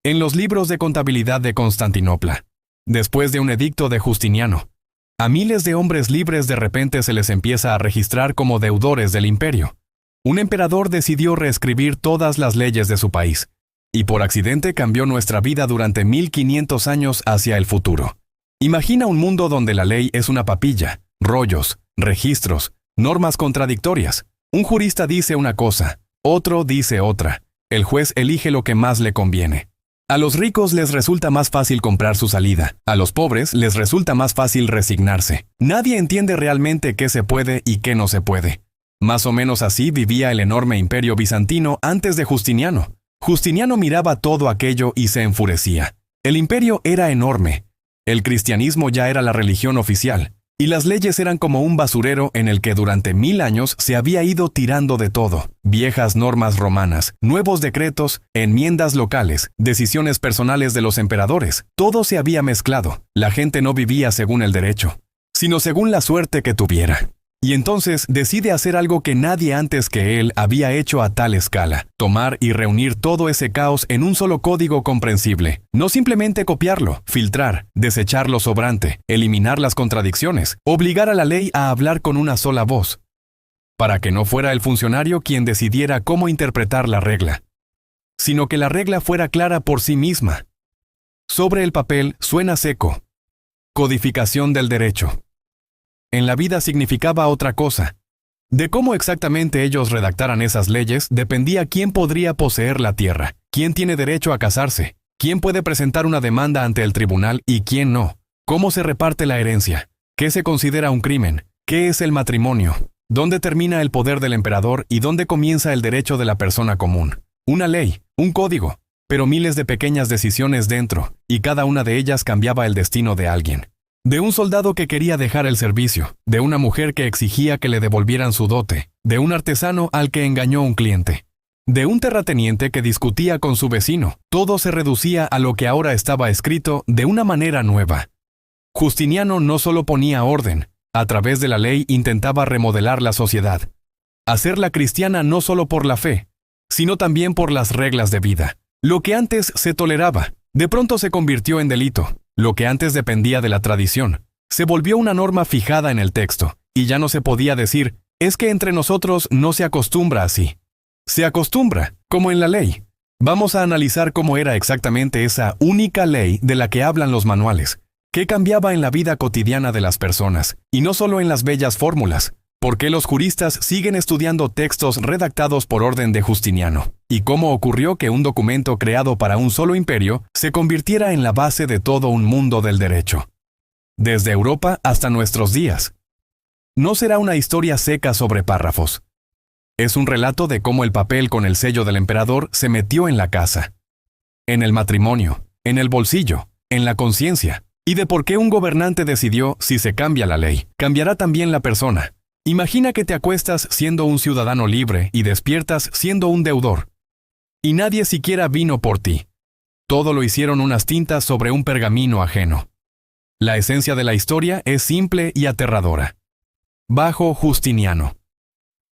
En los libros de contabilidad de Constantinopla, después de un edicto de Justiniano, a miles de hombres libres de repente se les empieza a registrar como deudores del imperio. Un emperador decidió reescribir todas las leyes de su país, y por accidente cambió nuestra vida durante 1500 años hacia el futuro. Imagina un mundo donde la ley es una papilla, rollos, registros, normas contradictorias. Un jurista dice una cosa, otro dice otra. El juez elige lo que más le conviene. A los ricos les resulta más fácil comprar su salida. A los pobres les resulta más fácil resignarse. Nadie entiende realmente qué se puede y qué no se puede. Más o menos así vivía el enorme imperio bizantino antes de Justiniano. Justiniano miraba todo aquello y se enfurecía. El imperio era enorme. El cristianismo ya era la religión oficial. Y las leyes eran como un basurero en el que durante 1000 años se había ido tirando de todo. Viejas normas romanas, nuevos decretos, enmiendas locales, decisiones personales de los emperadores. Todo se había mezclado. La gente no vivía según el derecho, sino según la suerte que tuviera. Y entonces decide hacer algo que nadie antes que él había hecho a tal escala: tomar y reunir todo ese caos en un solo código comprensible. No simplemente copiarlo, filtrar, desechar lo sobrante, eliminar las contradicciones, obligar a la ley a hablar con una sola voz, para que no fuera el funcionario quien decidiera cómo interpretar la regla, sino que la regla fuera clara por sí misma. Sobre el papel suena seco. Codificación del derecho. En la vida significaba otra cosa. De cómo exactamente ellos redactaran esas leyes dependía quién podría poseer la tierra, quién tiene derecho a casarse, quién puede presentar una demanda ante el tribunal y quién no, cómo se reparte la herencia, qué se considera un crimen, qué es el matrimonio, dónde termina el poder del emperador y dónde comienza el derecho de la persona común. Una ley, un código, pero miles de pequeñas decisiones dentro, y cada una de ellas cambiaba el destino de alguien. De un soldado que quería dejar el servicio, de una mujer que exigía que le devolvieran su dote, de un artesano al que engañó un cliente, de un terrateniente que discutía con su vecino. Todo se reducía a lo que ahora estaba escrito de una manera nueva. Justiniano no solo ponía orden, a través de la ley intentaba remodelar la sociedad, hacerla cristiana no solo por la fe, sino también por las reglas de vida. Lo que antes se toleraba, de pronto se convirtió en delito. Lo que antes dependía de la tradición, se volvió una norma fijada en el texto, y ya no se podía decir, es que entre nosotros no se acostumbra así. Se acostumbra, como en la ley. Vamos a analizar cómo era exactamente esa única ley de la que hablan los manuales, qué cambiaba en la vida cotidiana de las personas, y no solo en las bellas fórmulas. ¿Por qué los juristas siguen estudiando textos redactados por orden de Justiniano? ¿Y cómo ocurrió que un documento creado para un solo imperio se convirtiera en la base de todo un mundo del derecho? Desde Europa hasta nuestros días. No será una historia seca sobre párrafos. Es un relato de cómo el papel con el sello del emperador se metió en la casa, en el matrimonio, en el bolsillo, en la conciencia, y de por qué un gobernante decidió, si se cambia la ley, cambiará también la persona. Imagina que te acuestas siendo un ciudadano libre y despiertas siendo un deudor. Y nadie siquiera vino por ti. Todo lo hicieron unas tintas sobre un pergamino ajeno. La esencia de la historia es simple y aterradora. Bajo Justiniano,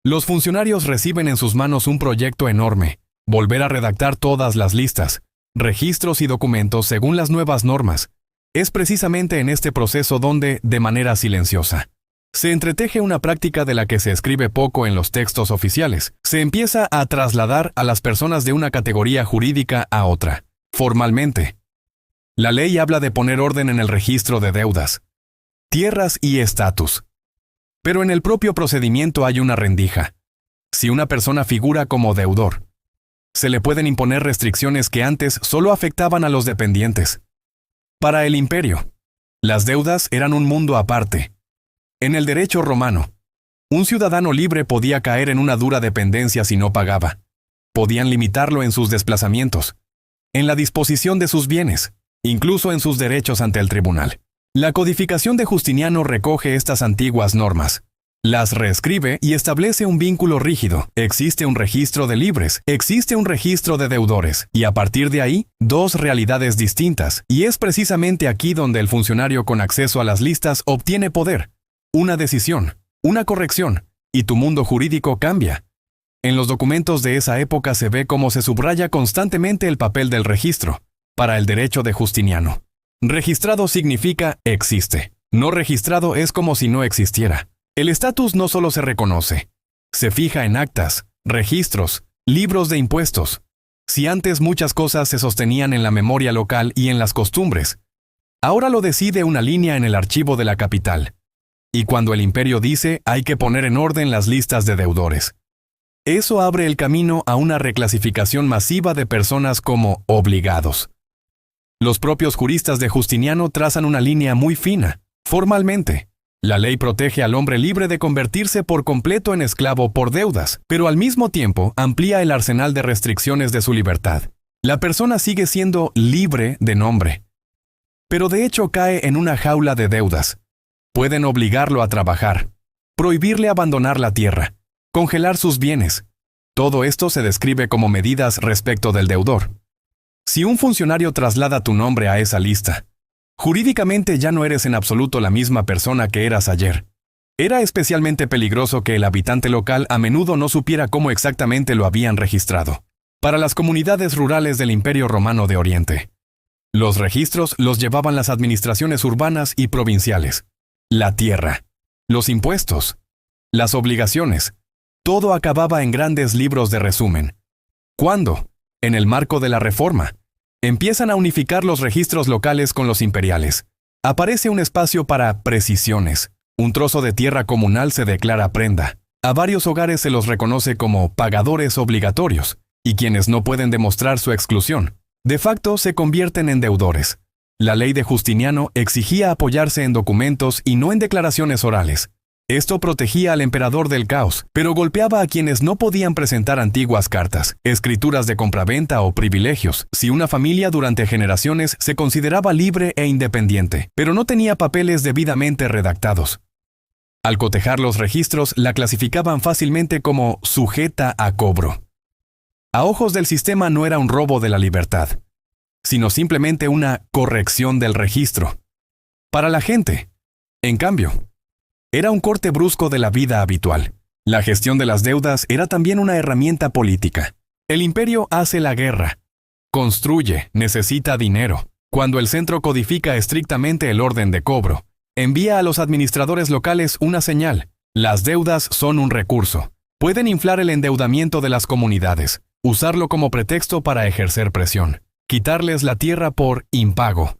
los funcionarios reciben en sus manos un proyecto enorme: volver a redactar todas las listas, registros y documentos según las nuevas normas. Es precisamente en este proceso donde, de manera silenciosa, se entreteje una práctica de la que se escribe poco en los textos oficiales. Se empieza a trasladar a las personas de una categoría jurídica a otra. Formalmente, la ley habla de poner orden en el registro de deudas, tierras y estatus. Pero en el propio procedimiento hay una rendija. Si una persona figura como deudor, se le pueden imponer restricciones que antes solo afectaban a los dependientes. Para el imperio, las deudas eran un mundo aparte. En el derecho romano, un ciudadano libre podía caer en una dura dependencia si no pagaba. Podían limitarlo en sus desplazamientos, en la disposición de sus bienes, incluso en sus derechos ante el tribunal. La codificación de Justiniano recoge estas antiguas normas, las reescribe y establece un vínculo rígido. Existe un registro de libres, existe un registro de deudores, y a partir de ahí, dos realidades distintas. Y es precisamente aquí donde el funcionario con acceso a las listas obtiene poder. Una decisión, una corrección, y tu mundo jurídico cambia. En los documentos de esa época se ve cómo se subraya constantemente el papel del registro. Para el derecho de Justiniano, registrado significa existe. No registrado es como si no existiera. El estatus no solo se reconoce, se fija en actas, registros, libros de impuestos. Si antes muchas cosas se sostenían en la memoria local y en las costumbres, ahora lo decide una línea en el archivo de la capital. Y cuando el imperio dice, hay que poner en orden las listas de deudores. Eso abre el camino a una reclasificación masiva de personas como obligados. Los propios juristas de Justiniano trazan una línea muy fina. Formalmente, la ley protege al hombre libre de convertirse por completo en esclavo por deudas, pero al mismo tiempo amplía el arsenal de restricciones de su libertad. La persona sigue siendo libre de nombre, pero de hecho cae en una jaula de deudas. Pueden obligarlo a trabajar, prohibirle abandonar la tierra, congelar sus bienes. Todo esto se describe como medidas respecto del deudor. Si un funcionario traslada tu nombre a esa lista, jurídicamente ya no eres en absoluto la misma persona que eras ayer. Era especialmente peligroso que el habitante local a menudo no supiera cómo exactamente lo habían registrado. Para las comunidades rurales del Imperio Romano de Oriente, los registros los llevaban las administraciones urbanas y provinciales. La tierra, los impuestos, las obligaciones, todo acababa en grandes libros de resumen. Cuando, en el marco de la Reforma, empiezan a unificar los registros locales con los imperiales, aparece un espacio para precisiones. Un trozo de tierra comunal se declara prenda. A varios hogares se los reconoce como pagadores obligatorios, y quienes no pueden demostrar su exclusión, de facto se convierten en deudores. La ley de Justiniano exigía apoyarse en documentos y no en declaraciones orales. Esto protegía al emperador del caos, pero golpeaba a quienes no podían presentar antiguas cartas, escrituras de compraventa o privilegios. Si una familia durante generaciones se consideraba libre e independiente, pero no tenía papeles debidamente redactados. Al cotejar los registros, la clasificaban fácilmente como sujeta a cobro. A ojos del sistema no era un robo de la libertad, sino simplemente una corrección del registro. Para la gente, en cambio, era un corte brusco de la vida habitual. La gestión de las deudas era también una herramienta política. El imperio hace la guerra, construye, necesita dinero. Cuando el centro codifica estrictamente el orden de cobro, envía a los administradores locales una señal. Las deudas son un recurso. Pueden inflar el endeudamiento de las comunidades, usarlo como pretexto para ejercer presión, quitarles la tierra por impago.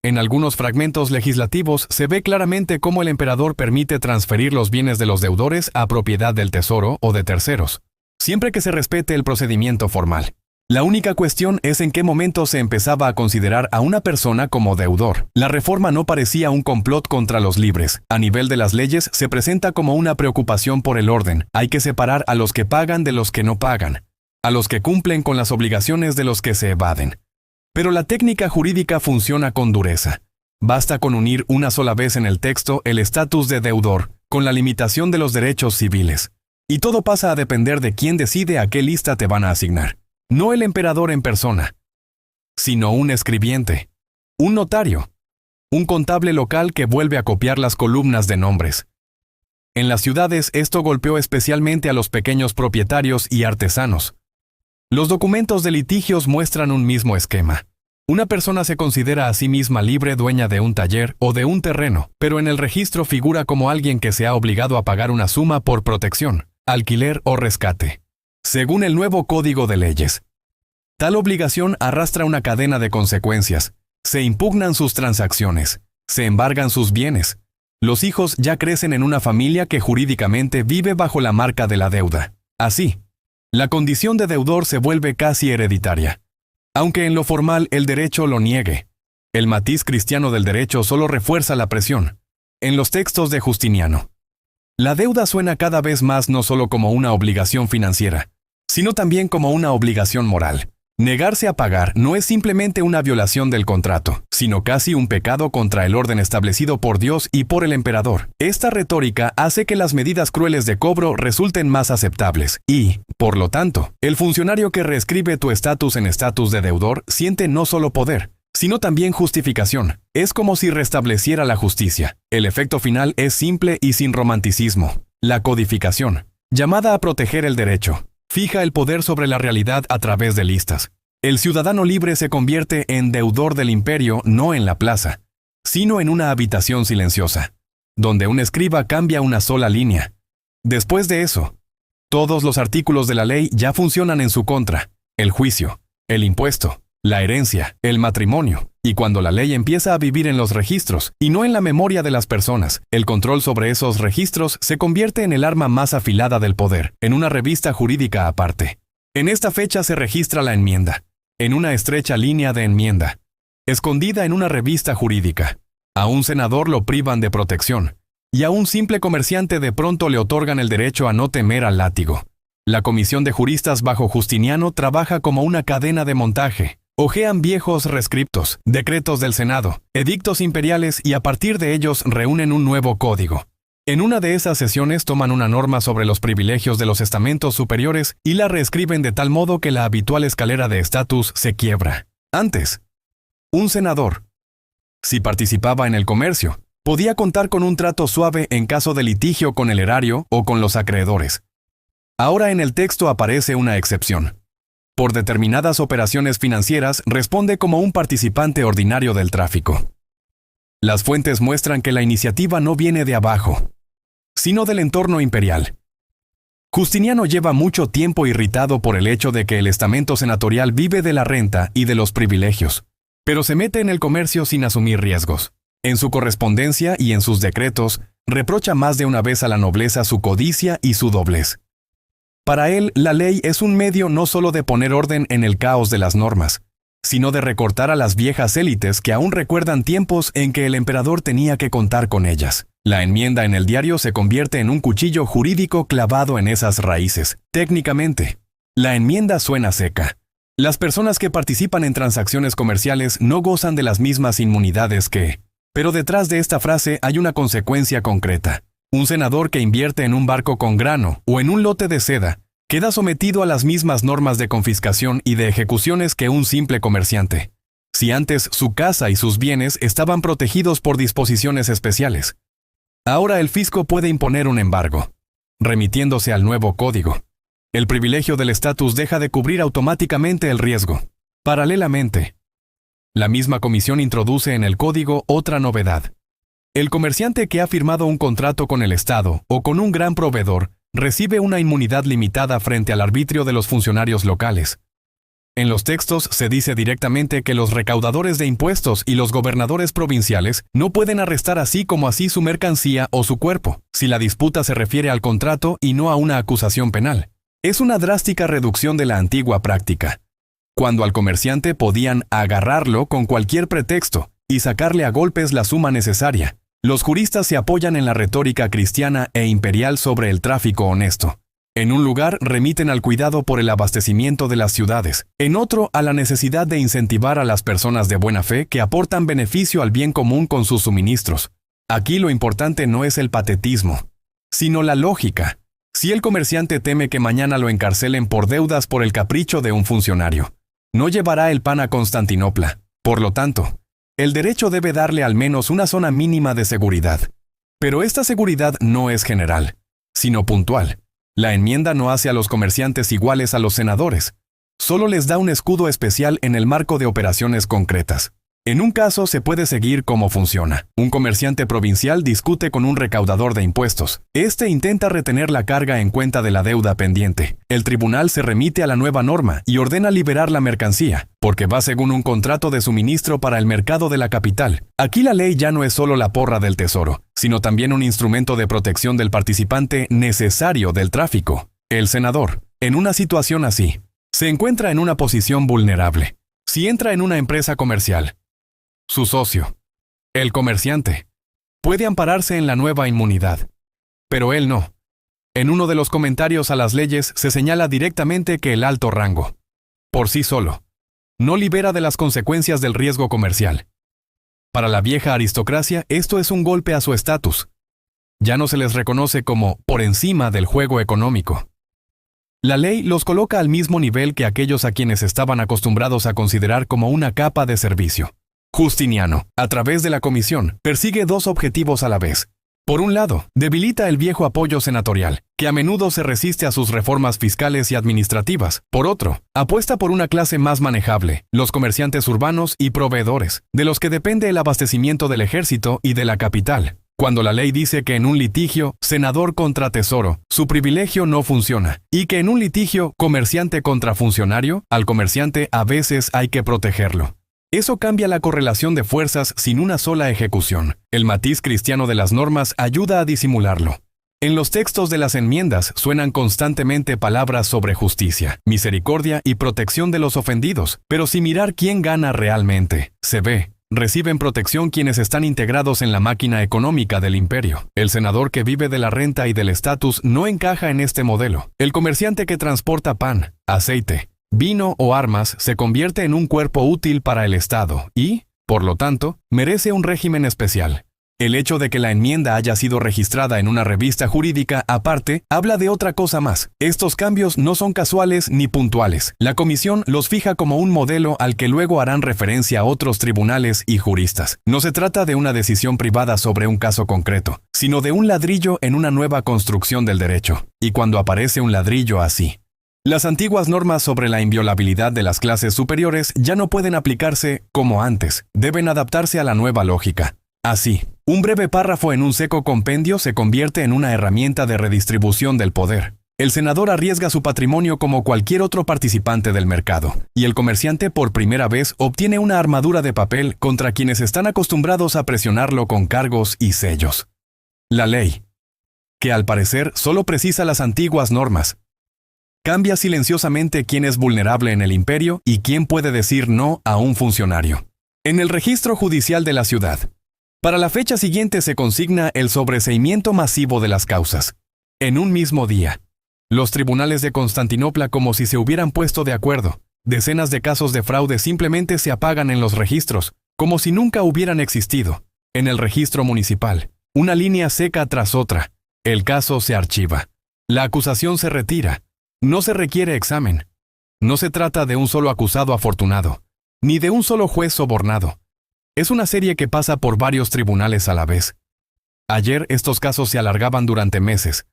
En algunos fragmentos legislativos se ve claramente cómo el emperador permite transferir los bienes de los deudores a propiedad del tesoro o de terceros, siempre que se respete el procedimiento formal. La única cuestión es en qué momento se empezaba a considerar a una persona como deudor. La reforma no parecía un complot contra los libres. A nivel de las leyes se presenta como una preocupación por el orden. Hay que separar a los que pagan de los que no pagan, a los que cumplen con las obligaciones de los que se evaden. Pero la técnica jurídica funciona con dureza. Basta con unir una sola vez en el texto el estatus de deudor con la limitación de los derechos civiles. Y todo pasa a depender de quién decide a qué lista te van a asignar. No el emperador en persona, sino un escribiente, un notario, un contable local que vuelve a copiar las columnas de nombres. En las ciudades esto golpeó especialmente a los pequeños propietarios y artesanos. Los documentos de litigios muestran un mismo esquema. Una persona se considera a sí misma libre dueña de un taller o de un terreno, pero en el registro figura como alguien que se ha obligado a pagar una suma por protección, alquiler o rescate, según el nuevo Código de Leyes. Tal obligación arrastra una cadena de consecuencias. Se impugnan sus transacciones, se embargan sus bienes. Los hijos ya crecen en una familia que jurídicamente vive bajo la marca de la deuda. Así, la condición de deudor se vuelve casi hereditaria, aunque en lo formal el derecho lo niegue. El matiz cristiano del derecho solo refuerza la presión. En los textos de Justiniano, la deuda suena cada vez más no solo como una obligación financiera, sino también como una obligación moral. Negarse a pagar no es simplemente una violación del contrato, sino casi un pecado contra el orden establecido por Dios y por el emperador. Esta retórica hace que las medidas crueles de cobro resulten más aceptables y, por lo tanto, el funcionario que reescribe tu estatus en estatus de deudor siente no solo poder, sino también justificación. Es como si restableciera la justicia. El efecto final es simple y sin romanticismo. La codificación, llamada a proteger el derecho, fija el poder sobre la realidad a través de listas. El ciudadano libre se convierte en deudor del imperio no en la plaza, sino en una habitación silenciosa, donde un escriba cambia una sola línea. Después de eso, todos los artículos de la ley ya funcionan en su contra: el juicio, el impuesto, la herencia, el matrimonio. Y cuando la ley empieza a vivir en los registros y no en la memoria de las personas, el control sobre esos registros se convierte en el arma más afilada del poder, en una revista jurídica aparte. En esta fecha se registra la enmienda, en una estrecha línea de enmienda, escondida en una revista jurídica. A un senador lo privan de protección, y a un simple comerciante de pronto le otorgan el derecho a no temer al látigo. La comisión de juristas bajo Justiniano trabaja como una cadena de montaje. Hojean viejos rescriptos, decretos del Senado, edictos imperiales y a partir de ellos reúnen un nuevo código. En una de esas sesiones toman una norma sobre los privilegios de los estamentos superiores y la reescriben de tal modo que la habitual escalera de estatus se quiebra. Antes, un senador, si participaba en el comercio, podía contar con un trato suave en caso de litigio con el erario o con los acreedores. Ahora en el texto aparece una excepción. Por determinadas operaciones financieras responde como un participante ordinario del tráfico. Las fuentes muestran que la iniciativa no viene de abajo, sino del entorno imperial. Justiniano lleva mucho tiempo irritado por el hecho de que el estamento senatorial vive de la renta y de los privilegios, pero se mete en el comercio sin asumir riesgos. En su correspondencia y en sus decretos, reprocha más de una vez a la nobleza su codicia y su doblez. Para él, la ley es un medio no solo de poner orden en el caos de las normas, sino de recortar a las viejas élites que aún recuerdan tiempos en que el emperador tenía que contar con ellas. La enmienda en el diario se convierte en un cuchillo jurídico clavado en esas raíces. Técnicamente, la enmienda suena seca. Las personas que participan en transacciones comerciales no gozan de las mismas inmunidades que... Pero detrás de esta frase hay una consecuencia concreta. Un senador que invierte en un barco con grano o en un lote de seda queda sometido a las mismas normas de confiscación y de ejecuciones que un simple comerciante. Si antes su casa y sus bienes estaban protegidos por disposiciones especiales, ahora el fisco puede imponer un embargo, remitiéndose al nuevo código. El privilegio del estatus deja de cubrir automáticamente el riesgo. Paralelamente, la misma comisión introduce en el código otra novedad. El comerciante que ha firmado un contrato con el Estado o con un gran proveedor recibe una inmunidad limitada frente al arbitrio de los funcionarios locales. En los textos se dice directamente que los recaudadores de impuestos y los gobernadores provinciales no pueden arrestar así como así su mercancía o su cuerpo, si la disputa se refiere al contrato y no a una acusación penal. Es una drástica reducción de la antigua práctica, cuando al comerciante podían agarrarlo con cualquier pretexto y sacarle a golpes la suma necesaria. Los juristas se apoyan en la retórica cristiana e imperial sobre el tráfico honesto. En un lugar remiten al cuidado por el abastecimiento de las ciudades, en otro a la necesidad de incentivar a las personas de buena fe que aportan beneficio al bien común con sus suministros. Aquí lo importante no es el patetismo, sino la lógica. Si el comerciante teme que mañana lo encarcelen por deudas por el capricho de un funcionario, no llevará el pan a Constantinopla. Por lo tanto, el derecho debe darle al menos una zona mínima de seguridad. Pero esta seguridad no es general, sino puntual. La enmienda no hace a los comerciantes iguales a los senadores, solo les da un escudo especial en el marco de operaciones concretas. En un caso se puede seguir cómo funciona. Un comerciante provincial discute con un recaudador de impuestos. Este intenta retener la carga en cuenta de la deuda pendiente. El tribunal se remite a la nueva norma y ordena liberar la mercancía, porque va según un contrato de suministro para el mercado de la capital. Aquí la ley ya no es solo la porra del tesoro, sino también un instrumento de protección del participante necesario del tráfico. El senador, en una situación así, se encuentra en una posición vulnerable. Si entra en una empresa comercial, su socio, el comerciante, puede ampararse en la nueva inmunidad, pero él no. En uno de los comentarios a las leyes se señala directamente que el alto rango, por sí solo, no libera de las consecuencias del riesgo comercial. Para la vieja aristocracia, esto es un golpe a su estatus. Ya no se les reconoce como por encima del juego económico. La ley los coloca al mismo nivel que aquellos a quienes estaban acostumbrados a considerar como una capa de servicio. Justiniano, a través de la comisión, persigue dos objetivos a la vez. Por un lado, debilita el viejo apoyo senatorial, que a menudo se resiste a sus reformas fiscales y administrativas. Por otro, apuesta por una clase más manejable, los comerciantes urbanos y proveedores, de los que depende el abastecimiento del ejército y de la capital. Cuando la ley dice que en un litigio, senador contra tesoro, su privilegio no funciona, y que en un litigio, comerciante contra funcionario, al comerciante a veces hay que protegerlo. Eso cambia la correlación de fuerzas sin una sola ejecución. El matiz cristiano de las normas ayuda a disimularlo. En los textos de las enmiendas suenan constantemente palabras sobre justicia, misericordia y protección de los ofendidos, pero sin mirar quién gana realmente. Se ve, reciben protección quienes están integrados en la máquina económica del imperio. El senador que vive de la renta y del estatus no encaja en este modelo. El comerciante que transporta pan, aceite, vino o armas se convierte en un cuerpo útil para el Estado y, por lo tanto, merece un régimen especial. El hecho de que la enmienda haya sido registrada en una revista jurídica aparte habla de otra cosa más. Estos cambios no son casuales ni puntuales. La comisión los fija como un modelo al que luego harán referencia otros tribunales y juristas. No se trata de una decisión privada sobre un caso concreto, sino de un ladrillo en una nueva construcción del derecho. Y cuando aparece un ladrillo así, las antiguas normas sobre la inviolabilidad de las clases superiores ya no pueden aplicarse como antes, deben adaptarse a la nueva lógica. Así, un breve párrafo en un seco compendio se convierte en una herramienta de redistribución del poder. El senador arriesga su patrimonio como cualquier otro participante del mercado, y el comerciante por primera vez obtiene una armadura de papel contra quienes están acostumbrados a presionarlo con cargos y sellos. La ley, que al parecer solo precisa las antiguas normas, cambia silenciosamente quién es vulnerable en el imperio y quién puede decir no a un funcionario. En el registro judicial de la ciudad, para la fecha siguiente se consigna el sobreseimiento masivo de las causas. En un mismo día, los tribunales de Constantinopla como si se hubieran puesto de acuerdo. Decenas de casos de fraude simplemente se apagan en los registros, como si nunca hubieran existido. En el registro municipal, una línea seca tras otra. El caso se archiva. La acusación se retira. No se requiere examen. No se trata de un solo acusado afortunado, ni de un solo juez sobornado. Es una serie que pasa por varios tribunales a la vez. Ayer estos casos se alargaban durante meses.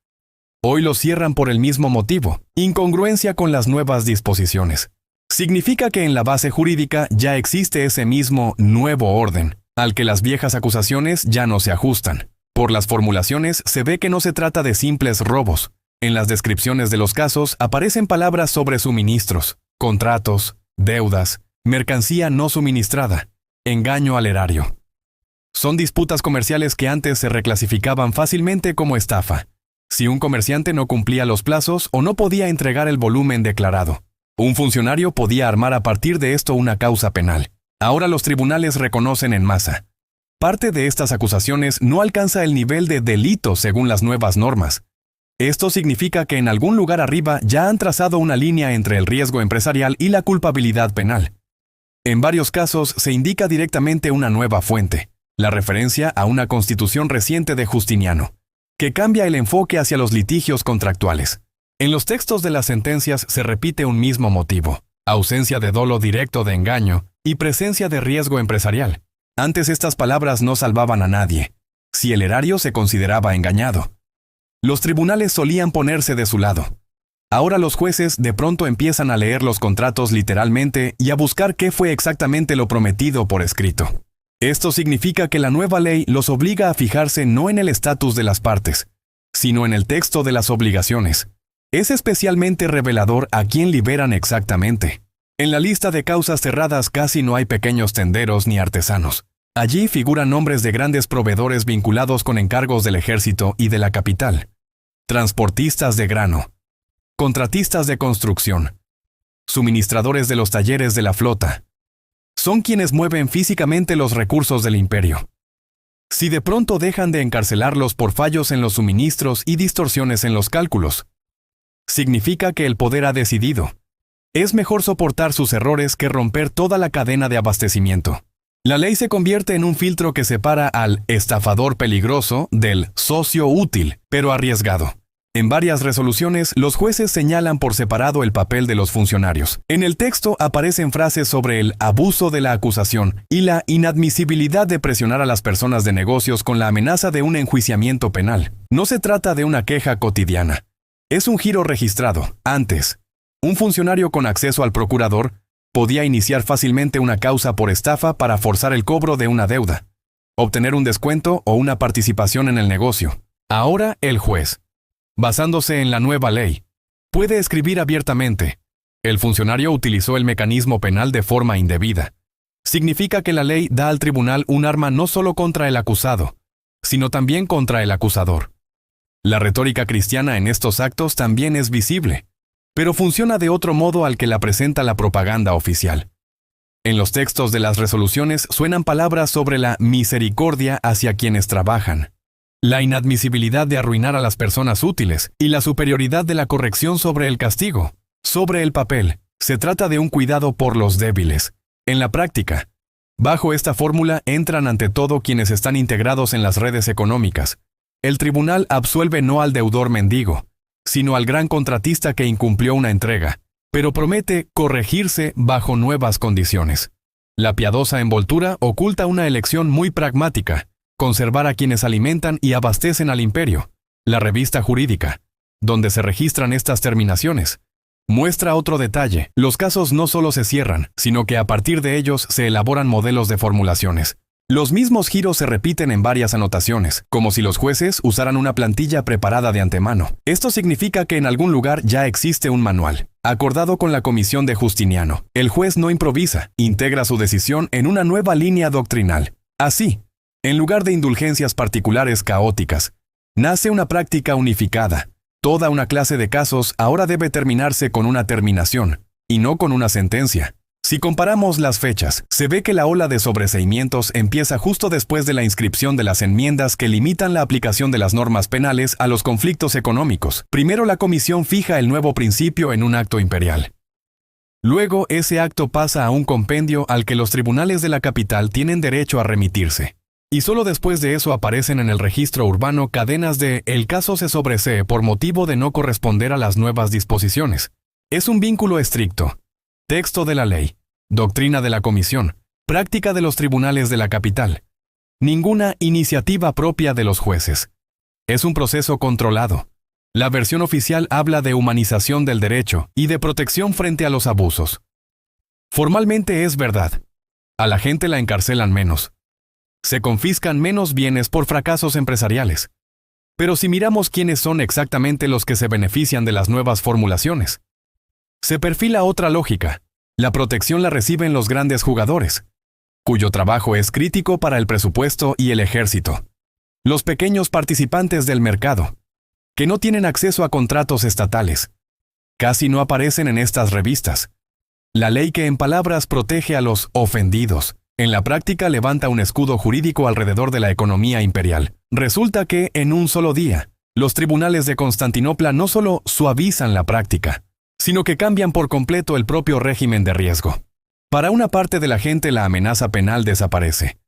Hoy los cierran por el mismo motivo, incongruencia con las nuevas disposiciones. Significa que en la base jurídica ya existe ese mismo nuevo orden, al que las viejas acusaciones ya no se ajustan. Por las formulaciones se ve que no se trata de simples robos. En las descripciones de los casos aparecen palabras sobre suministros, contratos, deudas, mercancía no suministrada, engaño al erario. Son disputas comerciales que antes se reclasificaban fácilmente como estafa. Si un comerciante no cumplía los plazos o no podía entregar el volumen declarado, un funcionario podía armar a partir de esto una causa penal. Ahora los tribunales reconocen en masa. Parte de estas acusaciones no alcanza el nivel de delito según las nuevas normas. Esto significa que en algún lugar arriba ya han trazado una línea entre el riesgo empresarial y la culpabilidad penal. En varios casos se indica directamente una nueva fuente, la referencia a una constitución reciente de Justiniano, que cambia el enfoque hacia los litigios contractuales. En los textos de las sentencias se repite un mismo motivo: ausencia de dolo directo de engaño y presencia de riesgo empresarial. Antes estas palabras no salvaban a nadie, si el erario se consideraba engañado. Los tribunales solían ponerse de su lado. Ahora los jueces de pronto empiezan a leer los contratos literalmente y a buscar qué fue exactamente lo prometido por escrito. Esto significa que la nueva ley los obliga a fijarse no en el estatus de las partes, sino en el texto de las obligaciones. Es especialmente revelador a quién liberan exactamente. En la lista de causas cerradas casi no hay pequeños tenderos ni artesanos. Allí figuran nombres de grandes proveedores vinculados con encargos del ejército y de la capital, transportistas de grano, contratistas de construcción, suministradores de los talleres de la flota. Son quienes mueven físicamente los recursos del imperio. Si de pronto dejan de encarcelarlos por fallos en los suministros y distorsiones en los cálculos, significa que el poder ha decidido. Es mejor soportar sus errores que romper toda la cadena de abastecimiento. La ley se convierte en un filtro que separa al estafador peligroso del socio útil, pero arriesgado. En varias resoluciones, los jueces señalan por separado el papel de los funcionarios. En el texto aparecen frases sobre el abuso de la acusación y la inadmisibilidad de presionar a las personas de negocios con la amenaza de un enjuiciamiento penal. No se trata de una queja cotidiana. Es un giro registrado. Antes, un funcionario con acceso al procurador podía iniciar fácilmente una causa por estafa para forzar el cobro de una deuda, obtener un descuento o una participación en el negocio. Ahora el juez, basándose en la nueva ley, puede escribir abiertamente: el funcionario utilizó el mecanismo penal de forma indebida. Significa que la ley da al tribunal un arma no solo contra el acusado, sino también contra el acusador. La retórica cristiana en estos actos también es visible, pero funciona de otro modo al que la presenta la propaganda oficial. En los textos de las resoluciones suenan palabras sobre la misericordia hacia quienes trabajan, la inadmisibilidad de arruinar a las personas útiles y la superioridad de la corrección sobre el castigo. Sobre el papel, se trata de un cuidado por los débiles. En la práctica, bajo esta fórmula entran ante todo quienes están integrados en las redes económicas. El tribunal absuelve no al deudor mendigo, sino al gran contratista que incumplió una entrega, pero promete corregirse bajo nuevas condiciones. La piadosa envoltura oculta una elección muy pragmática: conservar a quienes alimentan y abastecen al imperio. La revista jurídica, donde se registran estas terminaciones, muestra otro detalle: los casos no solo se cierran, sino que a partir de ellos se elaboran modelos de formulaciones. Los mismos giros se repiten en varias anotaciones, como si los jueces usaran una plantilla preparada de antemano. Esto significa que en algún lugar ya existe un manual, acordado con la comisión de Justiniano. El juez no improvisa, integra su decisión en una nueva línea doctrinal. Así, en lugar de indulgencias particulares caóticas, nace una práctica unificada. Toda una clase de casos ahora debe terminarse con una terminación, y no con una sentencia. Si comparamos las fechas, se ve que la ola de sobreseimientos empieza justo después de la inscripción de las enmiendas que limitan la aplicación de las normas penales a los conflictos económicos. Primero la comisión fija el nuevo principio en un acto imperial. Luego ese acto pasa a un compendio al que los tribunales de la capital tienen derecho a remitirse. Y solo después de eso aparecen en el registro urbano cadenas de «el caso se sobresee por motivo de no corresponder a las nuevas disposiciones». Es un vínculo estricto. Texto de la ley, doctrina de la comisión, práctica de los tribunales de la capital. Ninguna iniciativa propia de los jueces. Es un proceso controlado. La versión oficial habla de humanización del derecho y de protección frente a los abusos. Formalmente es verdad. A la gente la encarcelan menos. Se confiscan menos bienes por fracasos empresariales. Pero si miramos quiénes son exactamente los que se benefician de las nuevas formulaciones, se perfila otra lógica. La protección la reciben los grandes jugadores, cuyo trabajo es crítico para el presupuesto y el ejército. Los pequeños participantes del mercado, que no tienen acceso a contratos estatales, casi no aparecen en estas revistas. La ley que en palabras protege a los ofendidos, en la práctica levanta un escudo jurídico alrededor de la economía imperial. Resulta que, en un solo día, los tribunales de Constantinopla no solo suavizan la práctica, sino que cambian por completo el propio régimen de riesgo. Para una parte de la gente la amenaza penal desaparece.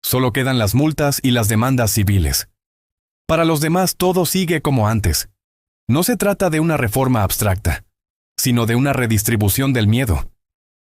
Solo quedan las multas y las demandas civiles. Para los demás todo sigue como antes. No se trata de una reforma abstracta, sino de una redistribución del miedo.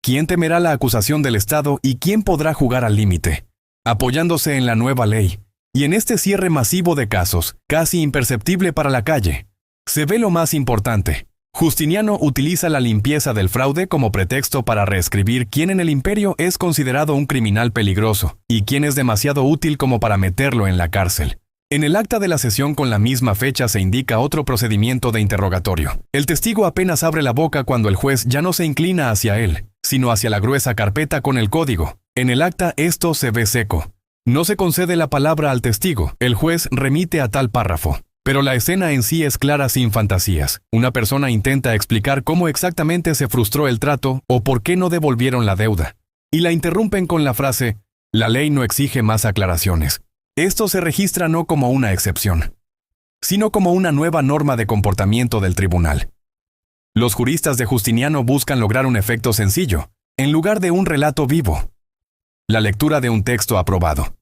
¿Quién temerá la acusación del Estado y quién podrá jugar al límite? Apoyándose en la nueva ley, y en este cierre masivo de casos, casi imperceptible para la calle, se ve lo más importante. Justiniano utiliza la limpieza del fraude como pretexto para reescribir quién en el imperio es considerado un criminal peligroso y quién es demasiado útil como para meterlo en la cárcel. En el acta de la sesión con la misma fecha se indica otro procedimiento de interrogatorio. El testigo apenas abre la boca cuando el juez ya no se inclina hacia él, sino hacia la gruesa carpeta con el código. En el acta esto se ve seco. No se concede la palabra al testigo. El juez remite a tal párrafo. Pero la escena en sí es clara sin fantasías. Una persona intenta explicar cómo exactamente se frustró el trato o por qué no devolvieron la deuda. Y la interrumpen con la frase: la ley no exige más aclaraciones. Esto se registra no como una excepción, sino como una nueva norma de comportamiento del tribunal. Los juristas de Justiniano buscan lograr un efecto sencillo, en lugar de un relato vivo. La lectura de un texto aprobado.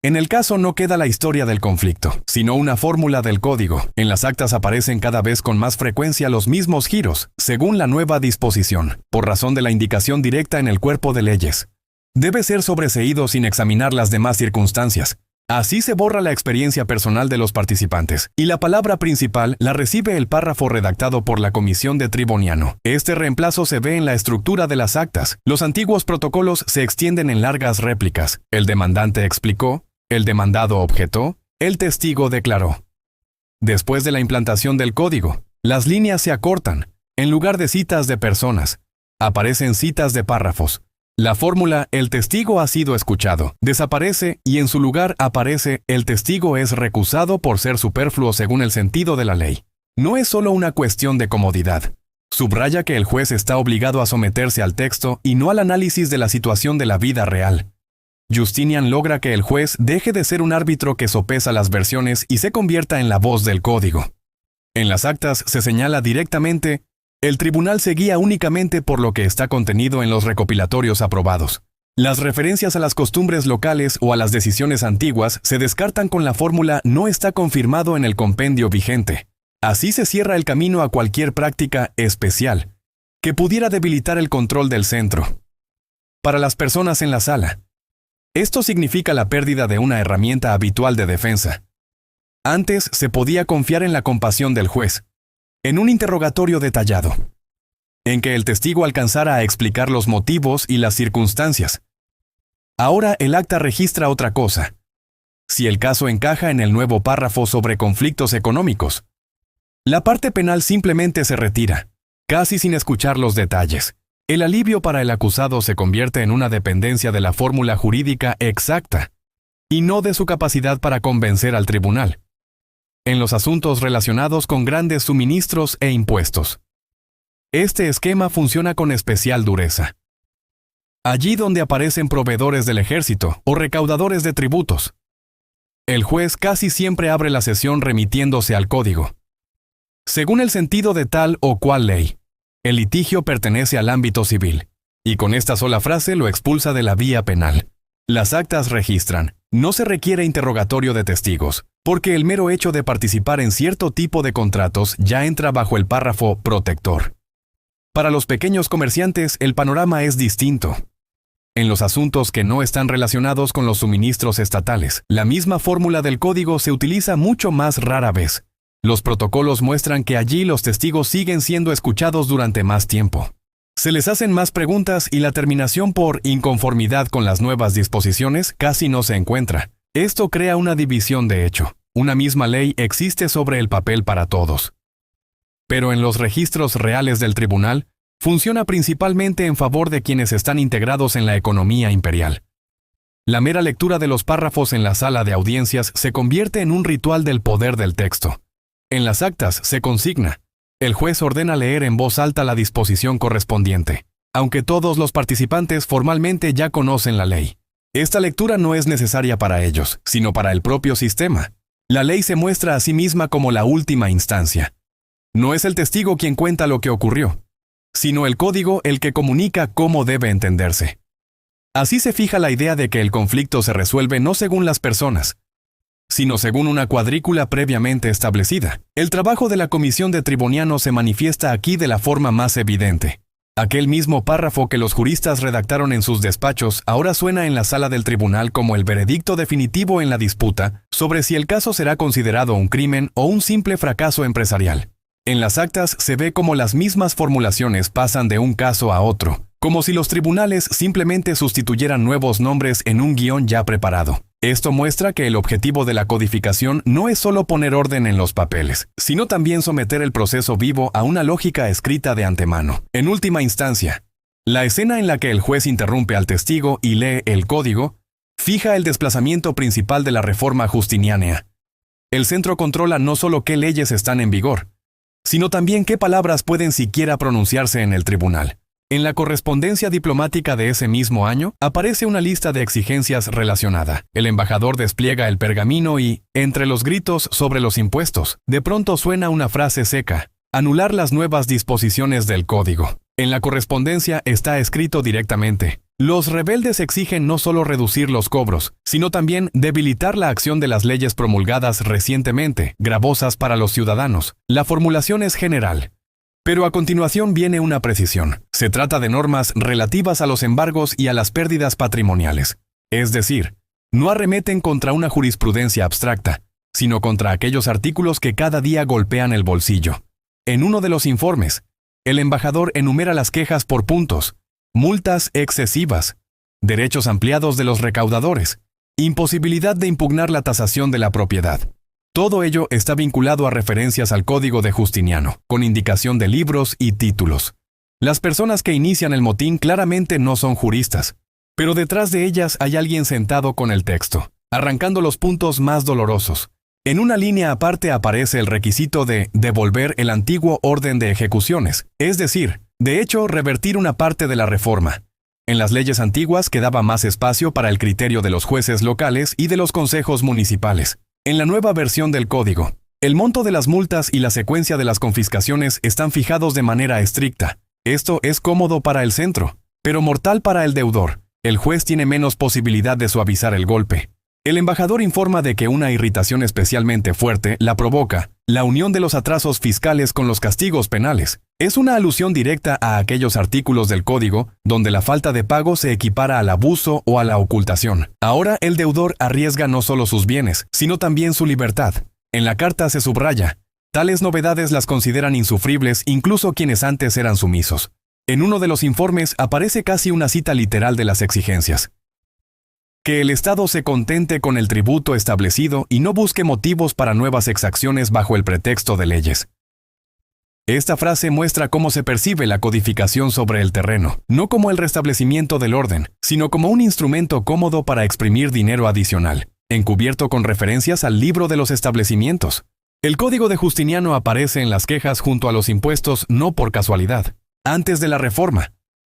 En el caso no queda la historia del conflicto, sino una fórmula del código. En las actas aparecen cada vez con más frecuencia los mismos giros, según la nueva disposición, por razón de la indicación directa en el cuerpo de leyes. Debe ser sobreseído sin examinar las demás circunstancias. Así se borra la experiencia personal de los participantes, y la palabra principal la recibe el párrafo redactado por la Comisión de Triboniano. Este reemplazo se ve en la estructura de las actas. Los antiguos protocolos se extienden en largas réplicas. El demandante explicó, el demandado objetó, el testigo declaró. Después de la implantación del código, las líneas se acortan. En lugar de citas de personas, aparecen citas de párrafos. La fórmula «el testigo ha sido escuchado» desaparece y en su lugar aparece «el testigo es recusado por ser superfluo según el sentido de la ley». No es solo una cuestión de comodidad. Subraya que el juez está obligado a someterse al texto y no al análisis de la situación de la vida real. Justinian logra que el juez deje de ser un árbitro que sopesa las versiones y se convierta en la voz del código. En las actas se señala directamente: el tribunal se guía únicamente por lo que está contenido en los recopilatorios aprobados. Las referencias a las costumbres locales o a las decisiones antiguas se descartan con la fórmula «no está confirmado en el compendio vigente». Así se cierra el camino a cualquier práctica especial que pudiera debilitar el control del centro. Para las personas en la sala, esto significa la pérdida de una herramienta habitual de defensa. Antes se podía confiar en la compasión del juez, en un interrogatorio detallado, en que el testigo alcanzara a explicar los motivos y las circunstancias. Ahora el acta registra otra cosa. Si el caso encaja en el nuevo párrafo sobre conflictos económicos, la parte penal simplemente se retira, casi sin escuchar los detalles. El alivio para el acusado se convierte en una dependencia de la fórmula jurídica exacta, y no de su capacidad para convencer al tribunal. En los asuntos relacionados con grandes suministros e impuestos, este esquema funciona con especial dureza. Allí donde aparecen proveedores del ejército o recaudadores de tributos, el juez casi siempre abre la sesión remitiéndose al código. Según el sentido de tal o cual ley, el litigio pertenece al ámbito civil, y con esta sola frase lo expulsa de la vía penal. Las actas registran: no se requiere interrogatorio de testigos, porque el mero hecho de participar en cierto tipo de contratos ya entra bajo el párrafo protector. Para los pequeños comerciantes, el panorama es distinto. En los asuntos que no están relacionados con los suministros estatales, la misma fórmula del código se utiliza mucho más rara vez. Los protocolos muestran que allí los testigos siguen siendo escuchados durante más tiempo. Se les hacen más preguntas y la terminación por inconformidad con las nuevas disposiciones casi no se encuentra. Esto crea una división de hecho. Una misma ley existe sobre el papel para todos. Pero en los registros reales del tribunal, funciona principalmente en favor de quienes están integrados en la economía imperial. La mera lectura de los párrafos en la sala de audiencias se convierte en un ritual del poder del texto. En las actas se consigna: el juez ordena leer en voz alta la disposición correspondiente, aunque todos los participantes formalmente ya conocen la ley. Esta lectura no es necesaria para ellos, sino para el propio sistema. La ley se muestra a sí misma como la última instancia. No es el testigo quien cuenta lo que ocurrió, sino el código el que comunica cómo debe entenderse. Así se fija la idea de que el conflicto se resuelve no según las personas, sino según una cuadrícula previamente establecida. El trabajo de la Comisión de Triboniano se manifiesta aquí de la forma más evidente. Aquel mismo párrafo que los juristas redactaron en sus despachos ahora suena en la sala del tribunal como el veredicto definitivo en la disputa sobre si el caso será considerado un crimen o un simple fracaso empresarial. En las actas se ve cómo las mismas formulaciones pasan de un caso a otro, como si los tribunales simplemente sustituyeran nuevos nombres en un guión ya preparado. Esto muestra que el objetivo de la codificación no es solo poner orden en los papeles, sino también someter el proceso vivo a una lógica escrita de antemano. En última instancia, la escena en la que el juez interrumpe al testigo y lee el código fija el desplazamiento principal de la reforma justiniana. El centro controla no solo qué leyes están en vigor, sino también qué palabras pueden siquiera pronunciarse en el tribunal. En la correspondencia diplomática de ese mismo año, aparece una lista de exigencias relacionada. El embajador despliega el pergamino y, entre los gritos sobre los impuestos, de pronto suena una frase seca: anular las nuevas disposiciones del código. En la correspondencia está escrito directamente: Los rebeldes exigen no solo reducir los cobros, sino también debilitar la acción de las leyes promulgadas recientemente, gravosas para los ciudadanos. La formulación es general. Pero a continuación viene una precisión. Se trata de normas relativas a los embargos y a las pérdidas patrimoniales. Es decir, no arremeten contra una jurisprudencia abstracta, sino contra aquellos artículos que cada día golpean el bolsillo. En uno de los informes, el embajador enumera las quejas por puntos: multas excesivas, derechos ampliados de los recaudadores, imposibilidad de impugnar la tasación de la propiedad. Todo ello está vinculado a referencias al Código de Justiniano, con indicación de libros y títulos. Las personas que inician el motín claramente no son juristas, pero detrás de ellas hay alguien sentado con el texto, arrancando los puntos más dolorosos. En una línea aparte aparece el requisito de devolver el antiguo orden de ejecuciones, es decir, de hecho, revertir una parte de la reforma. En las leyes antiguas quedaba más espacio para el criterio de los jueces locales y de los consejos municipales. En la nueva versión del código, el monto de las multas y la secuencia de las confiscaciones están fijados de manera estricta. Esto es cómodo para el centro, pero mortal para el deudor. El juez tiene menos posibilidad de suavizar el golpe. El embajador informa de que una irritación especialmente fuerte la provoca la unión de los atrasos fiscales con los castigos penales. Es una alusión directa a aquellos artículos del código donde la falta de pago se equipara al abuso o a la ocultación. Ahora el deudor arriesga no solo sus bienes, sino también su libertad. En la carta se subraya: tales novedades las consideran insufribles incluso quienes antes eran sumisos. En uno de los informes aparece casi una cita literal de las exigencias: que el Estado se contente con el tributo establecido y no busque motivos para nuevas exacciones bajo el pretexto de leyes. Esta frase muestra cómo se percibe la codificación sobre el terreno, no como el restablecimiento del orden, sino como un instrumento cómodo para exprimir dinero adicional, encubierto con referencias al libro de los establecimientos. El Código de Justiniano aparece en las quejas junto a los impuestos no por casualidad. Antes de la reforma,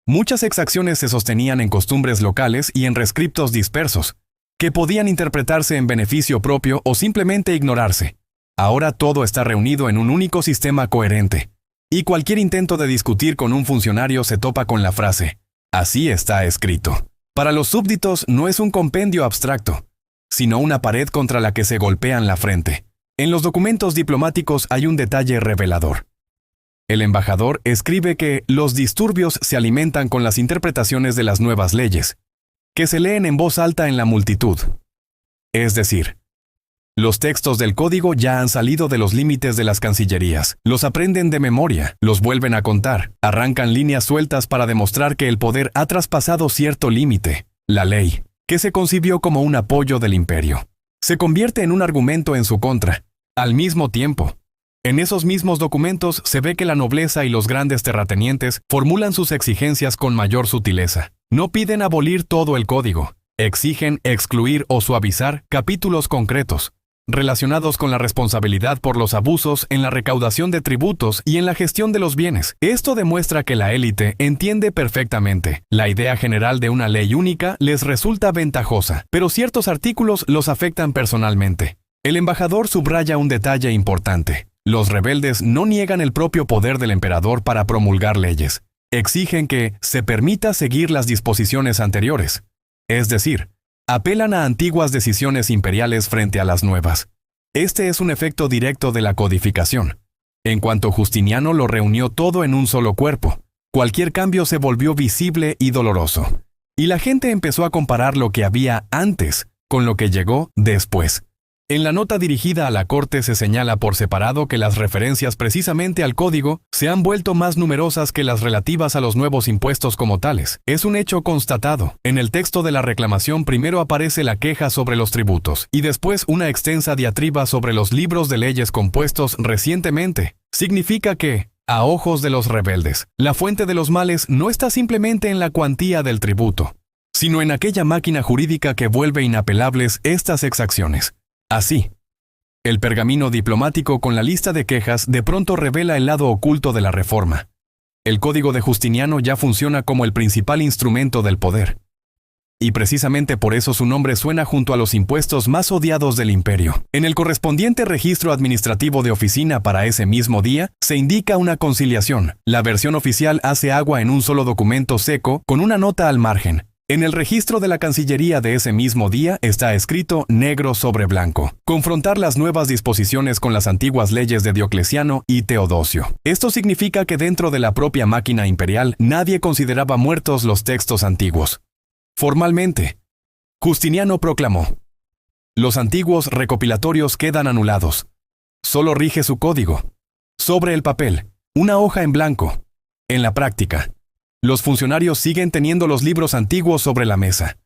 muchas exacciones se sostenían en costumbres locales y en rescriptos dispersos, que podían interpretarse en beneficio propio o simplemente ignorarse. Ahora todo está reunido en un único sistema coherente, y cualquier intento de discutir con un funcionario se topa con la frase: así está escrito. Para los súbditos no es un compendio abstracto, sino una pared contra la que se golpean la frente. En los documentos diplomáticos hay un detalle revelador. El embajador escribe que los disturbios se alimentan con las interpretaciones de las nuevas leyes, que se leen en voz alta en la multitud. Es decir, los textos del código ya han salido de los límites de las cancillerías, los aprenden de memoria, los vuelven a contar, arrancan líneas sueltas para demostrar que el poder ha traspasado cierto límite. La ley, que se concibió como un apoyo del imperio, se convierte en un argumento en su contra. Al mismo tiempo, en esos mismos documentos se ve que la nobleza y los grandes terratenientes formulan sus exigencias con mayor sutileza. No piden abolir todo el código, exigen excluir o suavizar capítulos concretos, relacionados con la responsabilidad por los abusos en la recaudación de tributos y en la gestión de los bienes. Esto demuestra que la élite entiende perfectamente. La idea general de una ley única les resulta ventajosa, pero ciertos artículos los afectan personalmente. El embajador subraya un detalle importante. Los rebeldes no niegan el propio poder del emperador para promulgar leyes. Exigen que se permita seguir las disposiciones anteriores. Es decir, apelan a antiguas decisiones imperiales frente a las nuevas. Este es un efecto directo de la codificación. En cuanto Justiniano lo reunió todo en un solo cuerpo, cualquier cambio se volvió visible y doloroso. Y la gente empezó a comparar lo que había antes con lo que llegó después. En la nota dirigida a la corte se señala por separado que las referencias precisamente al código se han vuelto más numerosas que las relativas a los nuevos impuestos como tales. Es un hecho constatado. En el texto de la reclamación primero aparece la queja sobre los tributos y después una extensa diatriba sobre los libros de leyes compuestos recientemente. Significa que, a ojos de los rebeldes, la fuente de los males no está simplemente en la cuantía del tributo, sino en aquella máquina jurídica que vuelve inapelables estas exacciones. Así, el pergamino diplomático con la lista de quejas de pronto revela el lado oculto de la reforma. El Código de Justiniano ya funciona como el principal instrumento del poder. Y precisamente por eso su nombre suena junto a los impuestos más odiados del imperio. En el correspondiente registro administrativo de oficina para ese mismo día, se indica una conciliación. La versión oficial hace agua en un solo documento seco con una nota al margen. En el registro de la Cancillería de ese mismo día está escrito negro sobre blanco: confrontar las nuevas disposiciones con las antiguas leyes de Diocleciano y Teodosio. Esto significa que dentro de la propia máquina imperial nadie consideraba muertos los textos antiguos. Formalmente, Justiniano proclamó: los antiguos recopilatorios quedan anulados. Solo rige su código. Sobre el papel, una hoja en blanco. En la práctica, los funcionarios siguen teniendo los libros antiguos sobre la mesa.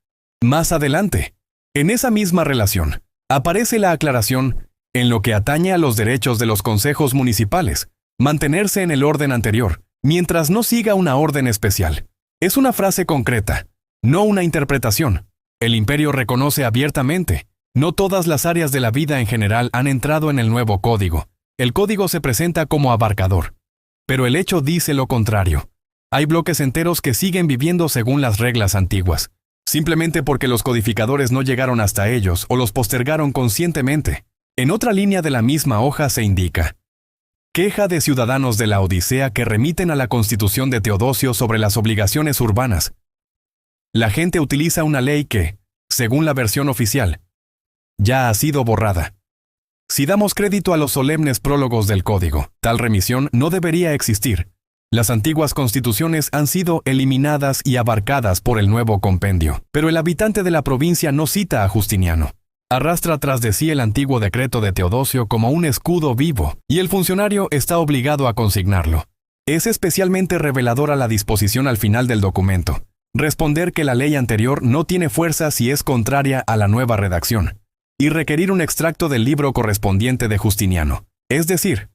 Más adelante, en esa misma relación, aparece la aclaración, en lo que atañe a los derechos de los consejos municipales, mantenerse en el orden anterior, mientras no siga una orden especial. Es una frase concreta, no una interpretación. El imperio reconoce abiertamente: no todas las áreas de la vida en general han entrado en el nuevo código. El código se presenta como abarcador, pero el hecho dice lo contrario. Hay bloques enteros que siguen viviendo según las reglas antiguas, simplemente porque los codificadores no llegaron hasta ellos o los postergaron conscientemente. En otra línea de la misma hoja se indica: queja de ciudadanos de la Odisea que remiten a la Constitución de Teodosio sobre las obligaciones urbanas. La gente utiliza una ley que, según la versión oficial, ya ha sido borrada. Si damos crédito a los solemnes prólogos del código, tal remisión no debería existir. Las antiguas constituciones han sido eliminadas y abarcadas por el nuevo compendio, pero el habitante de la provincia no cita a Justiniano. Arrastra tras de sí el antiguo decreto de Teodosio como un escudo vivo, y el funcionario está obligado a consignarlo. Es especialmente reveladora la disposición al final del documento: responder que la ley anterior no tiene fuerza si es contraria a la nueva redacción, y requerir un extracto del libro correspondiente de Justiniano. Es decir,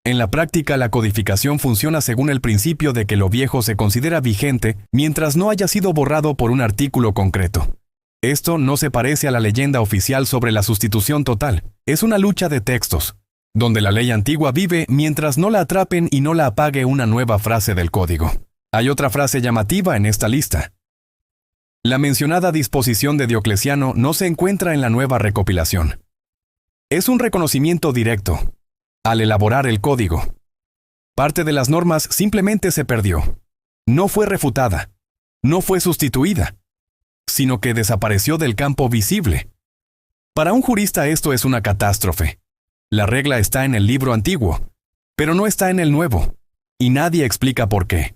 en la práctica la codificación funciona según el principio de que lo viejo se considera vigente mientras no haya sido borrado por un artículo concreto. Esto no se parece a la leyenda oficial sobre la sustitución total. Es una lucha de textos, donde la ley antigua vive mientras no la atrapen y no la apague una nueva frase del código. Hay otra frase llamativa en esta lista. La mencionada disposición de Diocleciano no se encuentra en la nueva recopilación. Es un reconocimiento directo. Al elaborar el código, parte de las normas simplemente se perdió. No fue refutada, no fue sustituida, sino que desapareció del campo visible. Para un jurista esto es una catástrofe. La regla está en el libro antiguo, pero no está en el nuevo, y nadie explica por qué.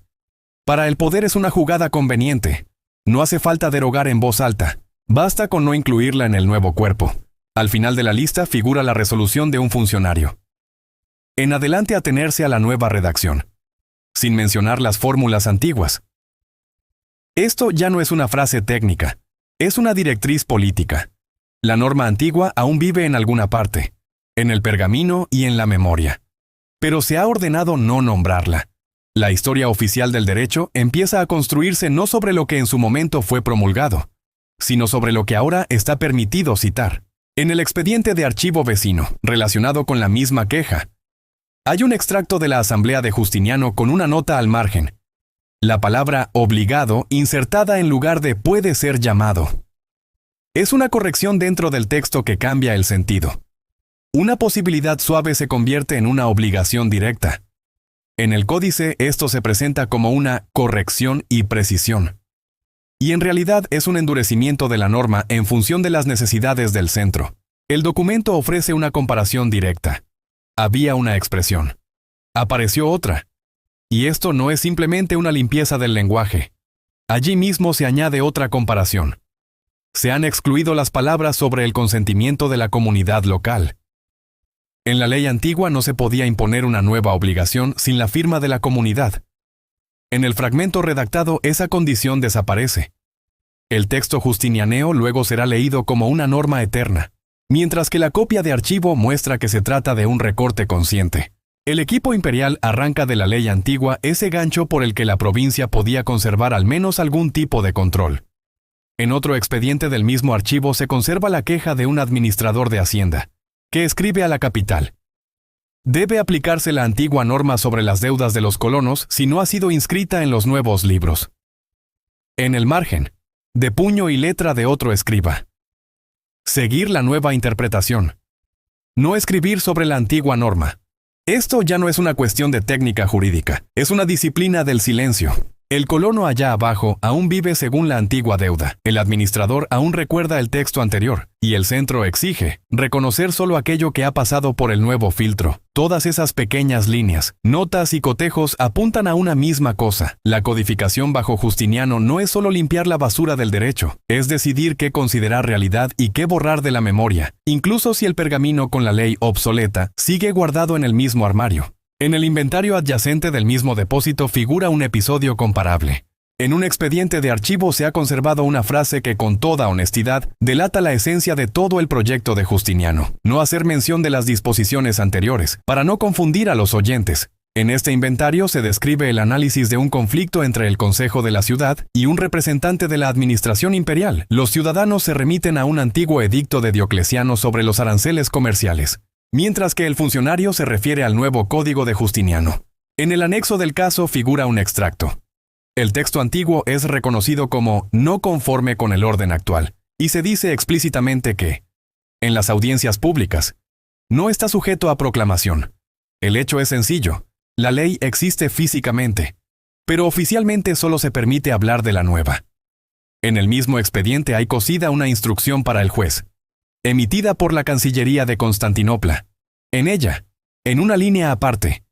Para el poder es una jugada conveniente. No hace falta derogar en voz alta, basta con no incluirla en el nuevo cuerpo. Al final de la lista figura la resolución de un funcionario. En adelante atenerse a la nueva redacción, sin mencionar las fórmulas antiguas. Esto ya no es una frase técnica, es una directriz política. La norma antigua aún vive en alguna parte, en el pergamino y en la memoria. Pero se ha ordenado no nombrarla. La historia oficial del derecho empieza a construirse no sobre lo que en su momento fue promulgado, sino sobre lo que ahora está permitido citar. En el expediente de archivo vecino, relacionado con la misma queja, hay un extracto de la Asamblea de Justiniano con una nota al margen. La palabra obligado insertada en lugar de puede ser llamado. Es una corrección dentro del texto que cambia el sentido. Una posibilidad suave se convierte en una obligación directa. En el códice esto se presenta como una corrección y precisión. Y en realidad es un endurecimiento de la norma en función de las necesidades del centro. El documento ofrece una comparación directa. Había una expresión. Apareció otra. Y esto no es simplemente una limpieza del lenguaje. Allí mismo se añade otra comparación. Se han excluido las palabras sobre el consentimiento de la comunidad local. En la ley antigua no se podía imponer una nueva obligación sin la firma de la comunidad. En el fragmento redactado esa condición desaparece. El texto justinianeo luego será leído como una norma eterna, mientras que la copia de archivo muestra que se trata de un recorte consciente. El equipo imperial arranca de la ley antigua ese gancho por el que la provincia podía conservar al menos algún tipo de control. En otro expediente del mismo archivo se conserva la queja de un administrador de Hacienda, que escribe a la capital: debe aplicarse la antigua norma sobre las deudas de los colonos si no ha sido inscrita en los nuevos libros. En el margen, de puño y letra de otro escriba: seguir la nueva interpretación. No escribir sobre la antigua norma. Esto ya no es una cuestión de técnica jurídica, es una disciplina del silencio. El colono allá abajo aún vive según la antigua deuda, el administrador aún recuerda el texto anterior, y el centro exige reconocer solo aquello que ha pasado por el nuevo filtro. Todas esas pequeñas líneas, notas y cotejos apuntan a una misma cosa. La codificación bajo Justiniano no es solo limpiar la basura del derecho, es decidir qué considerar realidad y qué borrar de la memoria, incluso si el pergamino con la ley obsoleta sigue guardado en el mismo armario. En el inventario adyacente del mismo depósito figura un episodio comparable. En un expediente de archivo se ha conservado una frase que con toda honestidad delata la esencia de todo el proyecto de Justiniano. No hacer mención de las disposiciones anteriores, para no confundir a los oyentes. En este inventario se describe el análisis de un conflicto entre el Consejo de la Ciudad y un representante de la administración imperial. Los ciudadanos se remiten a un antiguo edicto de Diocleciano sobre los aranceles comerciales, mientras que el funcionario se refiere al nuevo Código de Justiniano. En el anexo del caso figura un extracto. El texto antiguo es reconocido como no conforme con el orden actual, y se dice explícitamente que, en las audiencias públicas, no está sujeto a proclamación. El hecho es sencillo, la ley existe físicamente, pero oficialmente solo se permite hablar de la nueva. En el mismo expediente hay cosida una instrucción para el juez, emitida por la Cancillería de Constantinopla. En ella, en una línea aparte,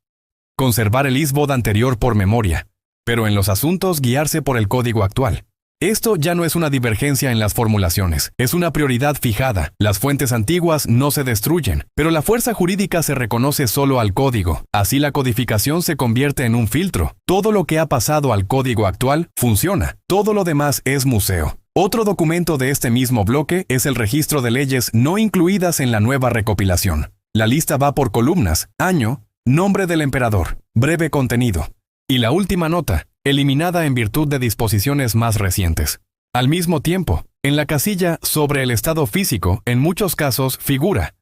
conservar el isbod anterior por memoria, pero en los asuntos guiarse por el código actual. Esto ya no es una divergencia en las formulaciones, es una prioridad fijada. Las fuentes antiguas no se destruyen, pero la fuerza jurídica se reconoce solo al código. Así la codificación se convierte en un filtro. Todo lo que ha pasado al código actual funciona, todo lo demás es museo. Otro documento de este mismo bloque es el registro de leyes no incluidas en la nueva recopilación. La lista va por columnas, año, nombre del emperador, breve contenido, y la última nota, eliminada en virtud de disposiciones más recientes. Al mismo tiempo, en la casilla sobre el estado físico, en muchos casos figura: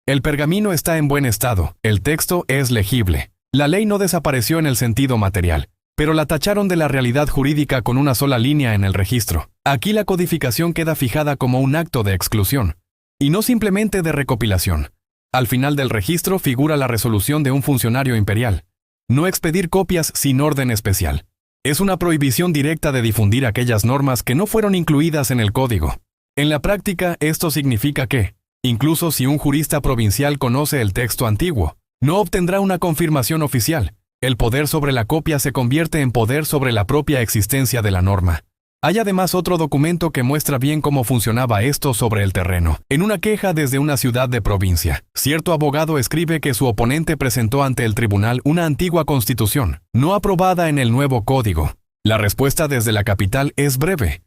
el pergamino está en buen estado, el texto es legible. La ley no desapareció en el sentido material, pero la tacharon de la realidad jurídica con una sola línea en el registro. Aquí la codificación queda fijada como un acto de exclusión, y no simplemente de recopilación. Al final del registro figura la resolución de un funcionario imperial: no expedir copias sin orden especial. Es una prohibición directa de difundir aquellas normas que no fueron incluidas en el código. En la práctica, esto significa que, incluso si un jurista provincial conoce el texto antiguo, no obtendrá una confirmación oficial. El poder sobre la copia se convierte en poder sobre la propia existencia de la norma. Hay además otro documento que muestra bien cómo funcionaba esto sobre el terreno. En una queja desde una ciudad de provincia, cierto abogado escribe que su oponente presentó ante el tribunal una antigua constitución, no aprobada en el nuevo código. La respuesta desde la capital es breve: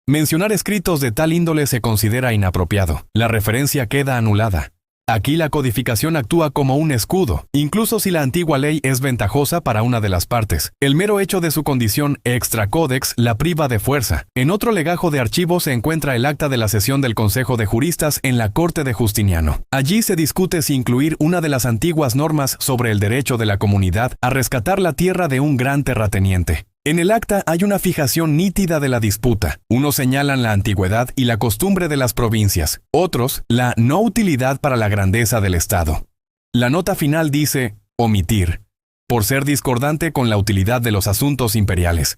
mencionar escritos de tal índole se considera inapropiado. La referencia queda anulada. Aquí la codificación actúa como un escudo, incluso si la antigua ley es ventajosa para una de las partes. El mero hecho de su condición extra codex la priva de fuerza. En otro legajo de archivos se encuentra el acta de la sesión del Consejo de Juristas en la corte de Justiniano. Allí se discute si incluir una de las antiguas normas sobre el derecho de la comunidad a rescatar la tierra de un gran terrateniente. En el acta hay una fijación nítida de la disputa. Unos señalan la antigüedad y la costumbre de las provincias, otros la no utilidad para la grandeza del Estado. La nota final dice omitir, por ser discordante con la utilidad de los asuntos imperiales.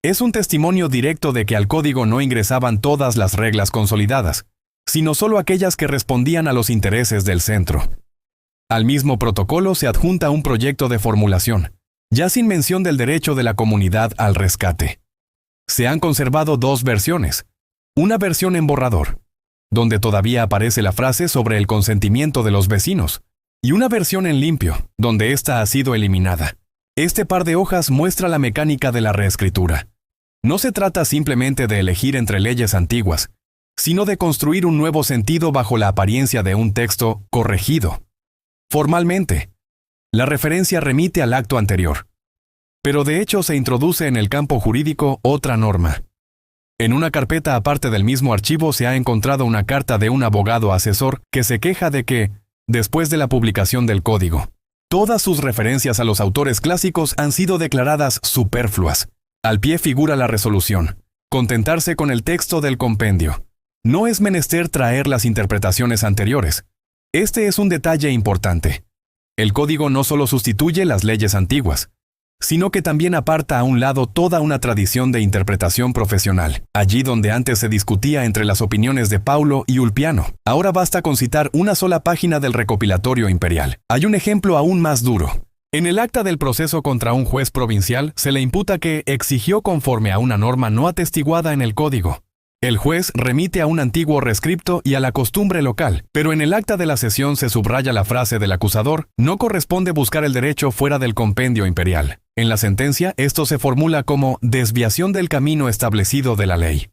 Es un testimonio directo de que al código no ingresaban todas las reglas consolidadas, sino solo aquellas que respondían a los intereses del centro. Al mismo protocolo se adjunta un proyecto de formulación, ya sin mención del derecho de la comunidad al rescate. Se han conservado dos versiones. Una versión en borrador, donde todavía aparece la frase sobre el consentimiento de los vecinos, y una versión en limpio, donde ésta ha sido eliminada. Este par de hojas muestra la mecánica de la reescritura. No se trata simplemente de elegir entre leyes antiguas, sino de construir un nuevo sentido bajo la apariencia de un texto corregido. Formalmente, la referencia remite al acto anterior, pero de hecho se introduce en el campo jurídico otra norma. En una carpeta aparte del mismo archivo se ha encontrado una carta de un abogado asesor que se queja de que, después de la publicación del código, todas sus referencias a los autores clásicos han sido declaradas superfluas. Al pie figura la resolución: contentarse con el texto del compendio. No es menester traer las interpretaciones anteriores. Este es un detalle importante. El código no solo sustituye las leyes antiguas, sino que también aparta a un lado toda una tradición de interpretación profesional. Allí donde antes se discutía entre las opiniones de Paulo y Ulpiano, ahora basta con citar una sola página del recopilatorio imperial. Hay un ejemplo aún más duro. En el acta del proceso contra un juez provincial se le imputa que exigió conforme a una norma no atestiguada en el código. El juez remite a un antiguo rescripto y a la costumbre local, pero en el acta de la sesión se subraya la frase del acusador: no corresponde buscar el derecho fuera del compendio imperial. En la sentencia, esto se formula como desviación del camino establecido de la ley.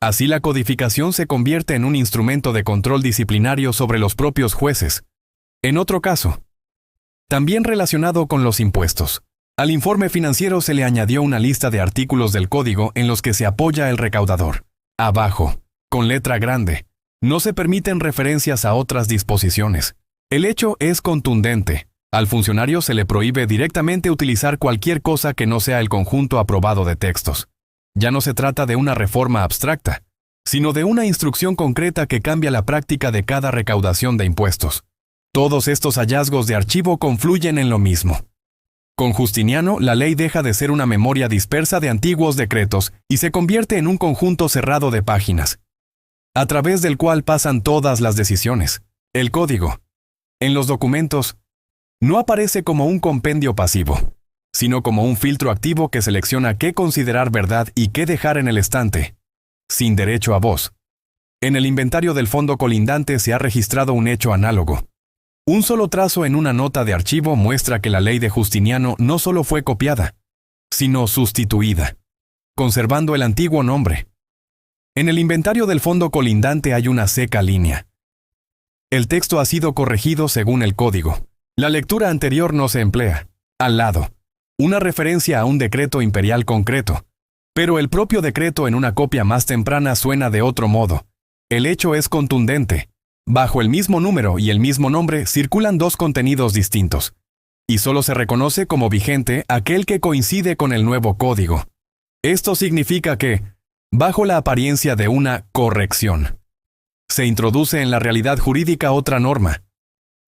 Así la codificación se convierte en un instrumento de control disciplinario sobre los propios jueces. En otro caso, también relacionado con los impuestos, al informe financiero se le añadió una lista de artículos del código en los que se apoya el recaudador. Abajo, con letra grande, no se permiten referencias a otras disposiciones. El hecho es contundente. Al funcionario se le prohíbe directamente utilizar cualquier cosa que no sea el conjunto aprobado de textos. Ya no se trata de una reforma abstracta, sino de una instrucción concreta que cambia la práctica de cada recaudación de impuestos. Todos estos hallazgos de archivo confluyen en lo mismo. Con Justiniano, la ley deja de ser una memoria dispersa de antiguos decretos y se convierte en un conjunto cerrado de páginas, a través del cual pasan todas las decisiones. El código, en los documentos, no aparece como un compendio pasivo, sino como un filtro activo que selecciona qué considerar verdad y qué dejar en el estante, sin derecho a voz. En el inventario del fondo colindante se ha registrado un hecho análogo. Un solo trazo en una nota de archivo muestra que la ley de Justiniano no solo fue copiada, sino sustituida, conservando el antiguo nombre. En el inventario del fondo colindante hay una seca línea. El texto ha sido corregido según el código. La lectura anterior no se emplea. Al lado, una referencia a un decreto imperial concreto, pero el propio decreto en una copia más temprana suena de otro modo. El hecho es contundente. Bajo el mismo número y el mismo nombre circulan dos contenidos distintos, y solo se reconoce como vigente aquel que coincide con el nuevo código. Esto significa que, bajo la apariencia de una corrección, se introduce en la realidad jurídica otra norma,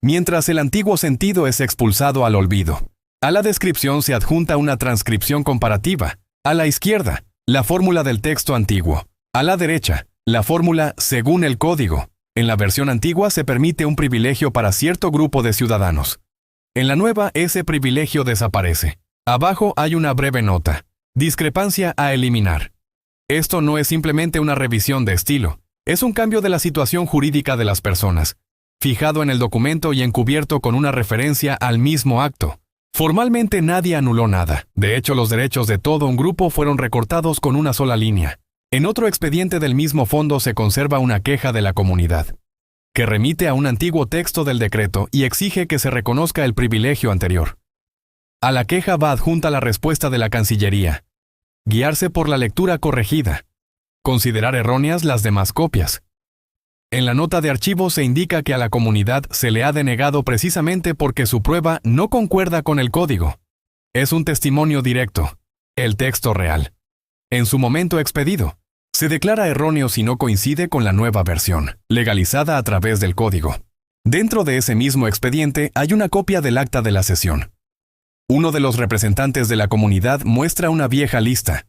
mientras el antiguo sentido es expulsado al olvido. A la descripción se adjunta una transcripción comparativa. A la izquierda, la fórmula del texto antiguo. A la derecha, la fórmula según el código. En la versión antigua se permite un privilegio para cierto grupo de ciudadanos. En la nueva, ese privilegio desaparece. Abajo hay una breve nota. Discrepancia a eliminar. Esto no es simplemente una revisión de estilo. Es un cambio de la situación jurídica de las personas, fijado en el documento y encubierto con una referencia al mismo acto. Formalmente nadie anuló nada. De hecho, los derechos de todo un grupo fueron recortados con una sola línea. En otro expediente del mismo fondo se conserva una queja de la comunidad, que remite a un antiguo texto del decreto y exige que se reconozca el privilegio anterior. A la queja va adjunta la respuesta de la Cancillería. Guiarse por la lectura corregida. Considerar erróneas las demás copias. En la nota de archivo se indica que a la comunidad se le ha denegado precisamente porque su prueba no concuerda con el código. Es un testimonio directo, el texto real. En su momento expedido, se declara erróneo si no coincide con la nueva versión, legalizada a través del código. Dentro de ese mismo expediente hay una copia del acta de la sesión. Uno de los representantes de la comunidad muestra una vieja lista,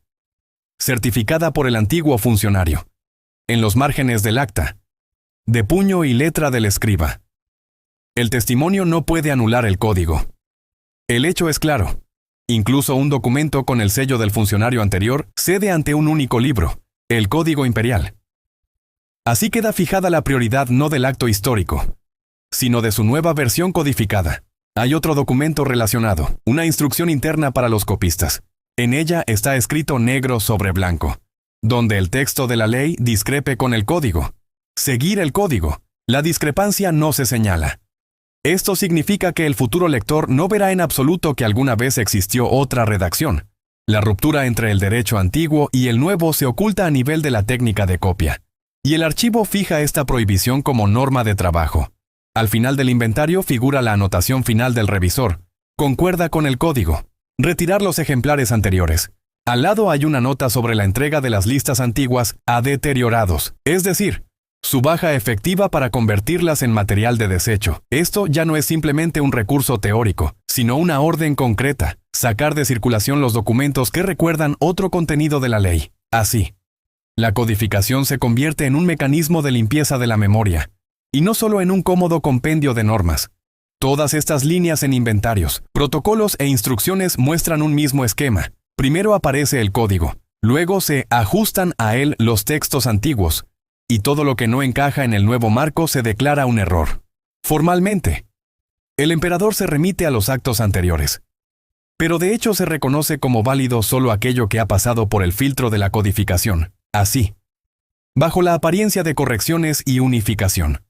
certificada por el antiguo funcionario. En los márgenes del acta, de puño y letra del escriba. El testimonio no puede anular el código. El hecho es claro. Incluso un documento con el sello del funcionario anterior cede ante un único libro, el Código Imperial. Así queda fijada la prioridad no del acto histórico, sino de su nueva versión codificada. Hay otro documento relacionado, una instrucción interna para los copistas. En ella está escrito negro sobre blanco, donde el texto de la ley discrepe con el código. Seguir el código. La discrepancia no se señala. Esto significa que el futuro lector no verá en absoluto que alguna vez existió otra redacción. La ruptura entre el derecho antiguo y el nuevo se oculta a nivel de la técnica de copia, y el archivo fija esta prohibición como norma de trabajo. Al final del inventario figura la anotación final del revisor. Concuerda con el código. Retirar los ejemplares anteriores. Al lado hay una nota sobre la entrega de las listas antiguas a deteriorados, es decir, su baja efectiva para convertirlas en material de desecho. Esto ya no es simplemente un recurso teórico, sino una orden concreta, sacar de circulación los documentos que recuerdan otro contenido de la ley. Así, la codificación se convierte en un mecanismo de limpieza de la memoria, y no solo en un cómodo compendio de normas. Todas estas líneas en inventarios, protocolos e instrucciones muestran un mismo esquema. Primero aparece el código, luego se ajustan a él los textos antiguos, y todo lo que no encaja en el nuevo marco se declara un error. Formalmente, el emperador se remite a los actos anteriores, pero de hecho se reconoce como válido solo aquello que ha pasado por el filtro de la codificación. Así, bajo la apariencia de correcciones y unificación,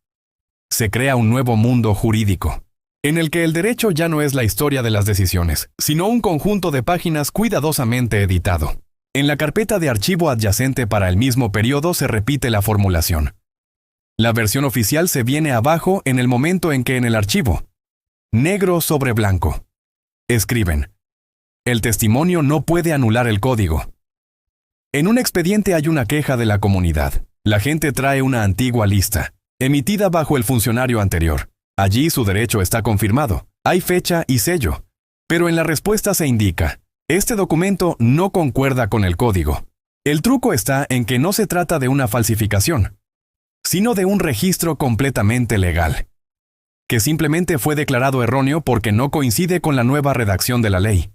se crea un nuevo mundo jurídico, en el que el derecho ya no es la historia de las decisiones, sino un conjunto de páginas cuidadosamente editado. En la carpeta de archivo adyacente para el mismo periodo se repite la formulación. La versión oficial se viene abajo en el momento en que en el archivo, negro sobre blanco, escriben: el testimonio no puede anular el código. En un expediente hay una queja de la comunidad. La gente trae una antigua lista, emitida bajo el funcionario anterior. Allí su derecho está confirmado, hay fecha y sello, pero en la respuesta se indica: este documento no concuerda con el código. El truco está en que no se trata de una falsificación, sino de un registro completamente legal, que simplemente fue declarado erróneo porque no coincide con la nueva redacción de la ley.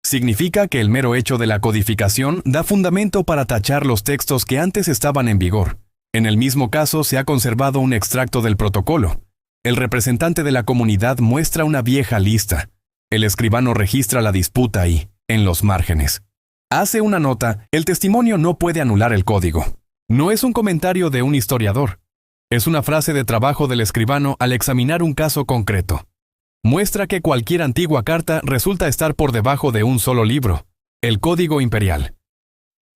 Significa que el mero hecho de la codificación da fundamento para tachar los textos que antes estaban en vigor. En el mismo caso se ha conservado un extracto del protocolo. El representante de la comunidad muestra una vieja lista. El escribano registra la disputa y, en los márgenes, hace una nota: el testimonio no puede anular el código. No es un comentario de un historiador. Es una frase de trabajo del escribano al examinar un caso concreto. Muestra que cualquier antigua carta resulta estar por debajo de un solo libro, el Código Imperial.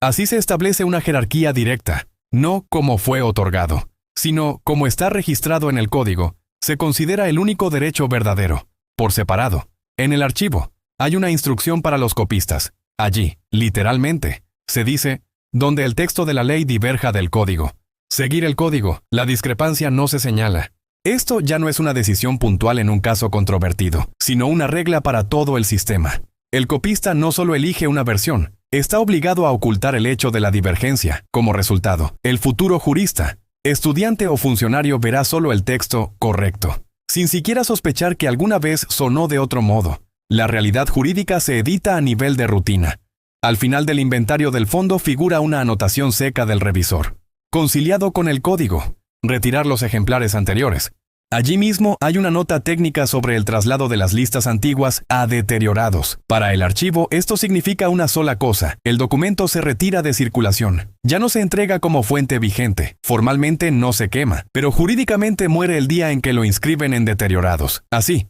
Así se establece una jerarquía directa, no como fue otorgado, sino como está registrado en el código. Se considera el único derecho verdadero, por separado. En el archivo, hay una instrucción para los copistas. Allí, literalmente, se dice: donde el texto de la ley diverja del código. Seguir el código, la discrepancia no se señala. Esto ya no es una decisión puntual en un caso controvertido, sino una regla para todo el sistema. El copista no solo elige una versión, está obligado a ocultar el hecho de la divergencia. Como resultado, el futuro jurista, estudiante o funcionario verá solo el texto correcto, sin siquiera sospechar que alguna vez sonó de otro modo. La realidad jurídica se edita a nivel de rutina. Al final del inventario del fondo figura una anotación seca del revisor, conciliado con el código: retirar los ejemplares anteriores. Allí mismo hay una nota técnica sobre el traslado de las listas antiguas a deteriorados. Para el archivo, esto significa una sola cosa: el documento se retira de circulación. Ya no se entrega como fuente vigente. Formalmente no se quema, pero jurídicamente muere el día en que lo inscriben en deteriorados. Así,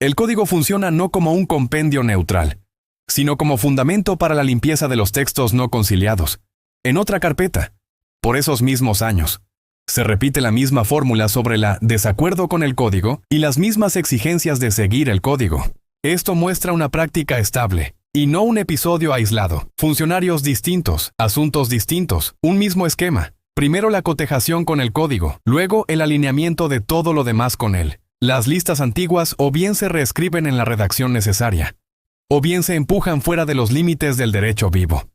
el código funciona no como un compendio neutral, sino como fundamento para la limpieza de los textos no conciliados. En otra carpeta, por esos mismos años, se repite la misma fórmula sobre la desacuerdo con el código y las mismas exigencias de seguir el código. Esto muestra una práctica estable, y no un episodio aislado. Funcionarios distintos, asuntos distintos, un mismo esquema. Primero la cotejación con el código, luego el alineamiento de todo lo demás con él. Las listas antiguas o bien se reescriben en la redacción necesaria, o bien se empujan fuera de los límites del derecho vivo.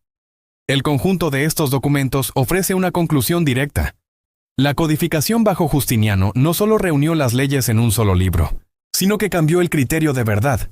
El conjunto de estos documentos ofrece una conclusión directa. La codificación bajo Justiniano no solo reunió las leyes en un solo libro, sino que cambió el criterio de verdad.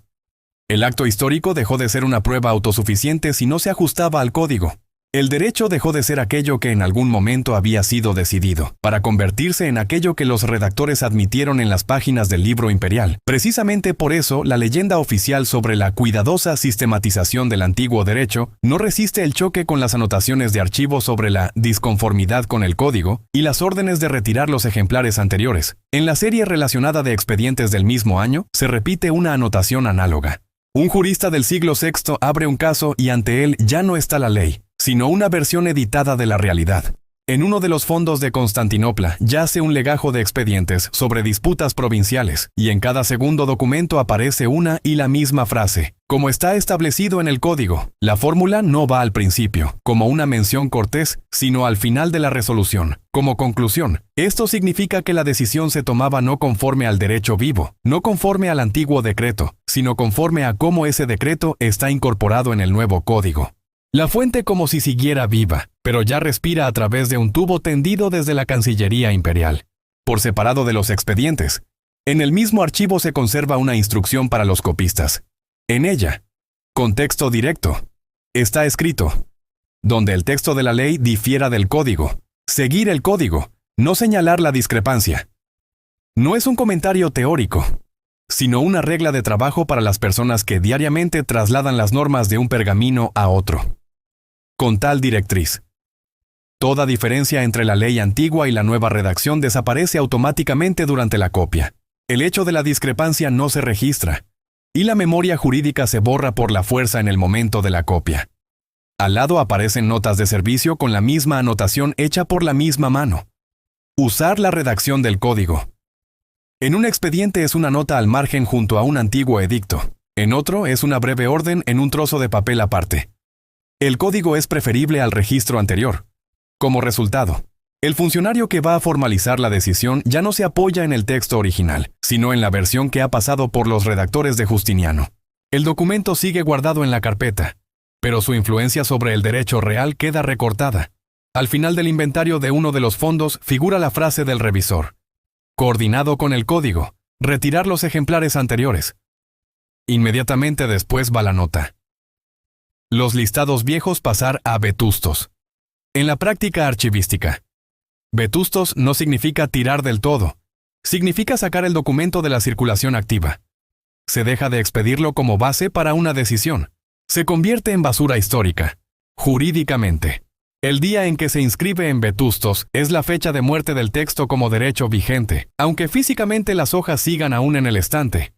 El acto histórico dejó de ser una prueba autosuficiente si no se ajustaba al código. El derecho dejó de ser aquello que en algún momento había sido decidido, para convertirse en aquello que los redactores admitieron en las páginas del libro imperial. Precisamente por eso, la leyenda oficial sobre la cuidadosa sistematización del antiguo derecho no resiste el choque con las anotaciones de archivo sobre la disconformidad con el código y las órdenes de retirar los ejemplares anteriores. En la serie relacionada de expedientes del mismo año, se repite una anotación análoga. Un jurista del siglo VI abre un caso y ante él ya no está la ley, sino una versión editada de la realidad. En uno de los fondos de Constantinopla yace un legajo de expedientes sobre disputas provinciales, y en cada segundo documento aparece una y la misma frase. Como está establecido en el código, la fórmula no va al principio, como una mención cortés, sino al final de la resolución, como conclusión. Esto significa que la decisión se tomaba no conforme al derecho vivo, no conforme al antiguo decreto, sino conforme a cómo ese decreto está incorporado en el nuevo código. La fuente como si siguiera viva, pero ya respira a través de un tubo tendido desde la Cancillería Imperial. Por separado de los expedientes, en el mismo archivo se conserva una instrucción para los copistas. En ella, con texto directo, está escrito: donde el texto de la ley difiera del código, seguir el código, no señalar la discrepancia. No es un comentario teórico, sino una regla de trabajo para las personas que diariamente trasladan las normas de un pergamino a otro. Con tal directriz, toda diferencia entre la ley antigua y la nueva redacción desaparece automáticamente durante la copia. El hecho de la discrepancia no se registra, y la memoria jurídica se borra por la fuerza en el momento de la copia. Al lado aparecen notas de servicio con la misma anotación hecha por la misma mano. Usar la redacción del código. En un expediente es una nota al margen junto a un antiguo edicto. En otro es una breve orden en un trozo de papel aparte. El código es preferible al registro anterior. Como resultado, el funcionario que va a formalizar la decisión ya no se apoya en el texto original, sino en la versión que ha pasado por los redactores de Justiniano. El documento sigue guardado en la carpeta, pero su influencia sobre el derecho real queda recortada. Al final del inventario de uno de los fondos figura la frase del revisor: coordinado con el código, retirar los ejemplares anteriores. Inmediatamente después va la nota: los listados viejos pasar a vetustos. En la práctica archivística, vetustos no significa tirar del todo, significa sacar el documento de la circulación activa. Se deja de expedirlo como base para una decisión. Se convierte en basura histórica. Jurídicamente, el día en que se inscribe en vetustos es la fecha de muerte del texto como derecho vigente, aunque físicamente las hojas sigan aún en el estante.